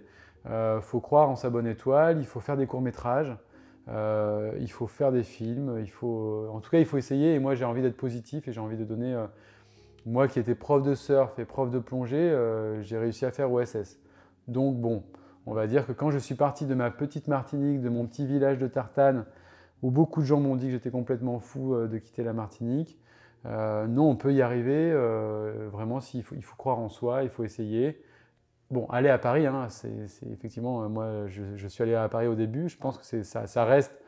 Faut croire en sa bonne étoile, il faut faire des courts-métrages, il faut faire des films, en tout cas il faut essayer. Et moi j'ai envie d'être positif et j'ai envie de donner... moi qui étais prof de surf et prof de plongée, j'ai réussi à faire OSS. Donc bon, on va dire que quand je suis parti de ma petite Martinique, de mon petit village de Tartane, où beaucoup de gens m'ont dit que j'étais complètement fou de quitter la Martinique, non, on peut y arriver, vraiment, il faut croire en soi, il faut essayer. Bon, aller à Paris, hein, c'est effectivement, moi je suis allé à Paris au début, je pense que ça reste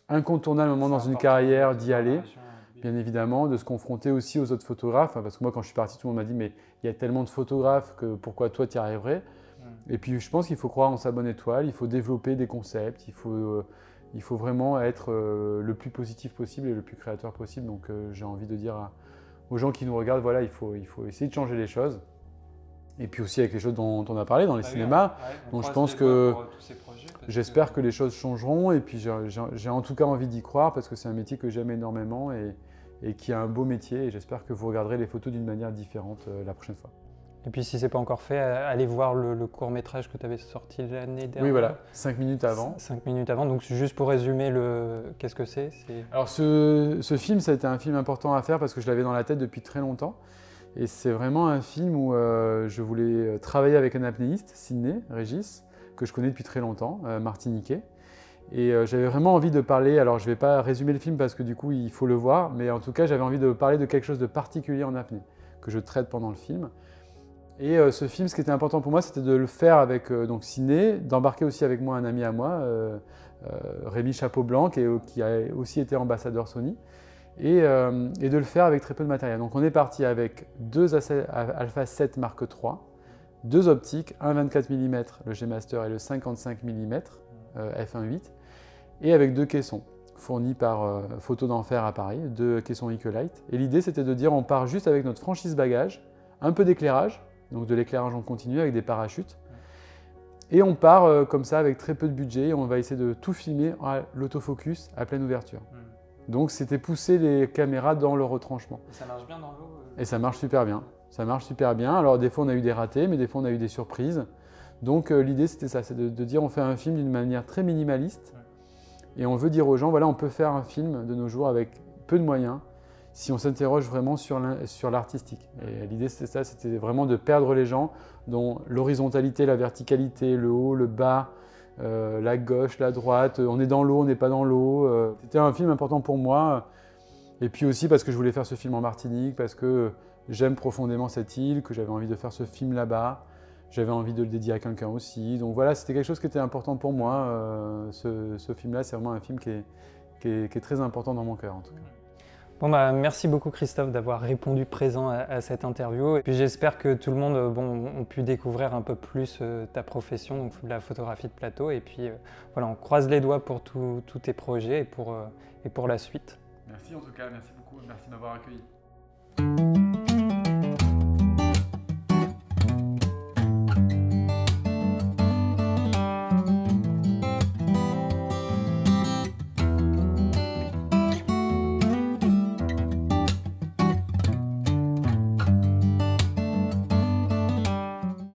incontournablement dans une carrière d'y aller, bien évidemment, de se confronter aussi aux autres photographes, hein, parce que moi quand je suis parti, tout le monde m'a dit mais il y a tellement de photographes que pourquoi toi tu y arriverais? Et puis je pense qu'il faut croire en sa bonne étoile, il faut développer des concepts, il faut vraiment être le plus positif possible et le plus créateur possible. Donc j'ai envie de dire aux gens qui nous regardent, voilà, il faut essayer de changer les choses. Et puis aussi avec les choses dont on a parlé dans les cinémas. Donc je pense que j'espère que les choses changeront. Et puis j'ai en tout cas envie d'y croire parce que c'est un métier que j'aime énormément et qui est un beau métier. Et j'espère que vous regarderez les photos d'une manière différente la prochaine fois. Et puis si ce n'est pas encore fait, allez voir le court-métrage que tu avais sorti l'année dernière. Oui, voilà, 5 minutes avant. 5 minutes avant. Donc juste pour résumer, qu'est-ce que c'est? Alors ce film, ça a été un film important à faire parce que je l'avais dans la tête depuis très longtemps. Et c'est vraiment un film où je voulais travailler avec un apnéiste, Sidney Régis, que je connais depuis très longtemps, martiniquais. Et j'avais vraiment envie de parler, alors je ne vais pas résumer le film parce que du coup il faut le voir, mais en tout cas j'avais envie de parler de quelque chose de particulier en apnée, que je traite pendant le film. Et ce film, ce qui était important pour moi, c'était de le faire avec donc Sidney, d'embarquer aussi avec moi un ami à moi, Rémi Chapeau-Blanc, qui a aussi été ambassadeur Sony, et de le faire avec très peu de matériel. Donc on est parti avec deux Alpha 7 Mark III, deux optiques, un 24 mm, le G-Master, et le 55 mm, f1.8, et avec deux caissons, fournis par Photo d'Enfer à Paris, deux caissons Ecolite. Et l'idée, c'était de dire, on part juste avec notre franchise bagage, un peu d'éclairage, donc de l'éclairage en continu avec des parachutes. Et on part comme ça avec très peu de budget et on va essayer de tout filmer à l'autofocus à pleine ouverture. Donc c'était pousser les caméras dans le retranchement. Et ça marche bien dans l'eau Et ça marche super bien. Ça marche super bien. Alors des fois on a eu des ratés, mais des fois on a eu des surprises. Donc l'idée c'était ça, c'est de dire on fait un film d'une manière très minimaliste. Et on veut dire aux gens, voilà, on peut faire un film de nos jours avec peu de moyens, si on s'interroge vraiment sur l'artistique. Et l'idée c'était ça, c'était vraiment de perdre les gens dont l'horizontalité, la verticalité, le haut, le bas, la gauche, la droite, on est dans l'eau, on n'est pas dans l'eau. C'était un film important pour moi. Et puis aussi parce que je voulais faire ce film en Martinique, parce que j'aime profondément cette île, que j'avais envie de faire ce film là-bas. J'avais envie de le dédier à quelqu'un aussi. Donc voilà, c'était quelque chose qui était important pour moi. Ce film-là, c'est vraiment un film qui est très important dans mon cœur en tout cas. Bon bah, merci beaucoup Christophe d'avoir répondu présent à cette interview. Et puis j'espère que tout le monde a pu découvrir un peu plus ta profession, donc la photographie de plateau. Et puis voilà, on croise les doigts pour tous tes projets et pour la suite. Merci en tout cas, merci beaucoup, merci de m'avoir accueilli.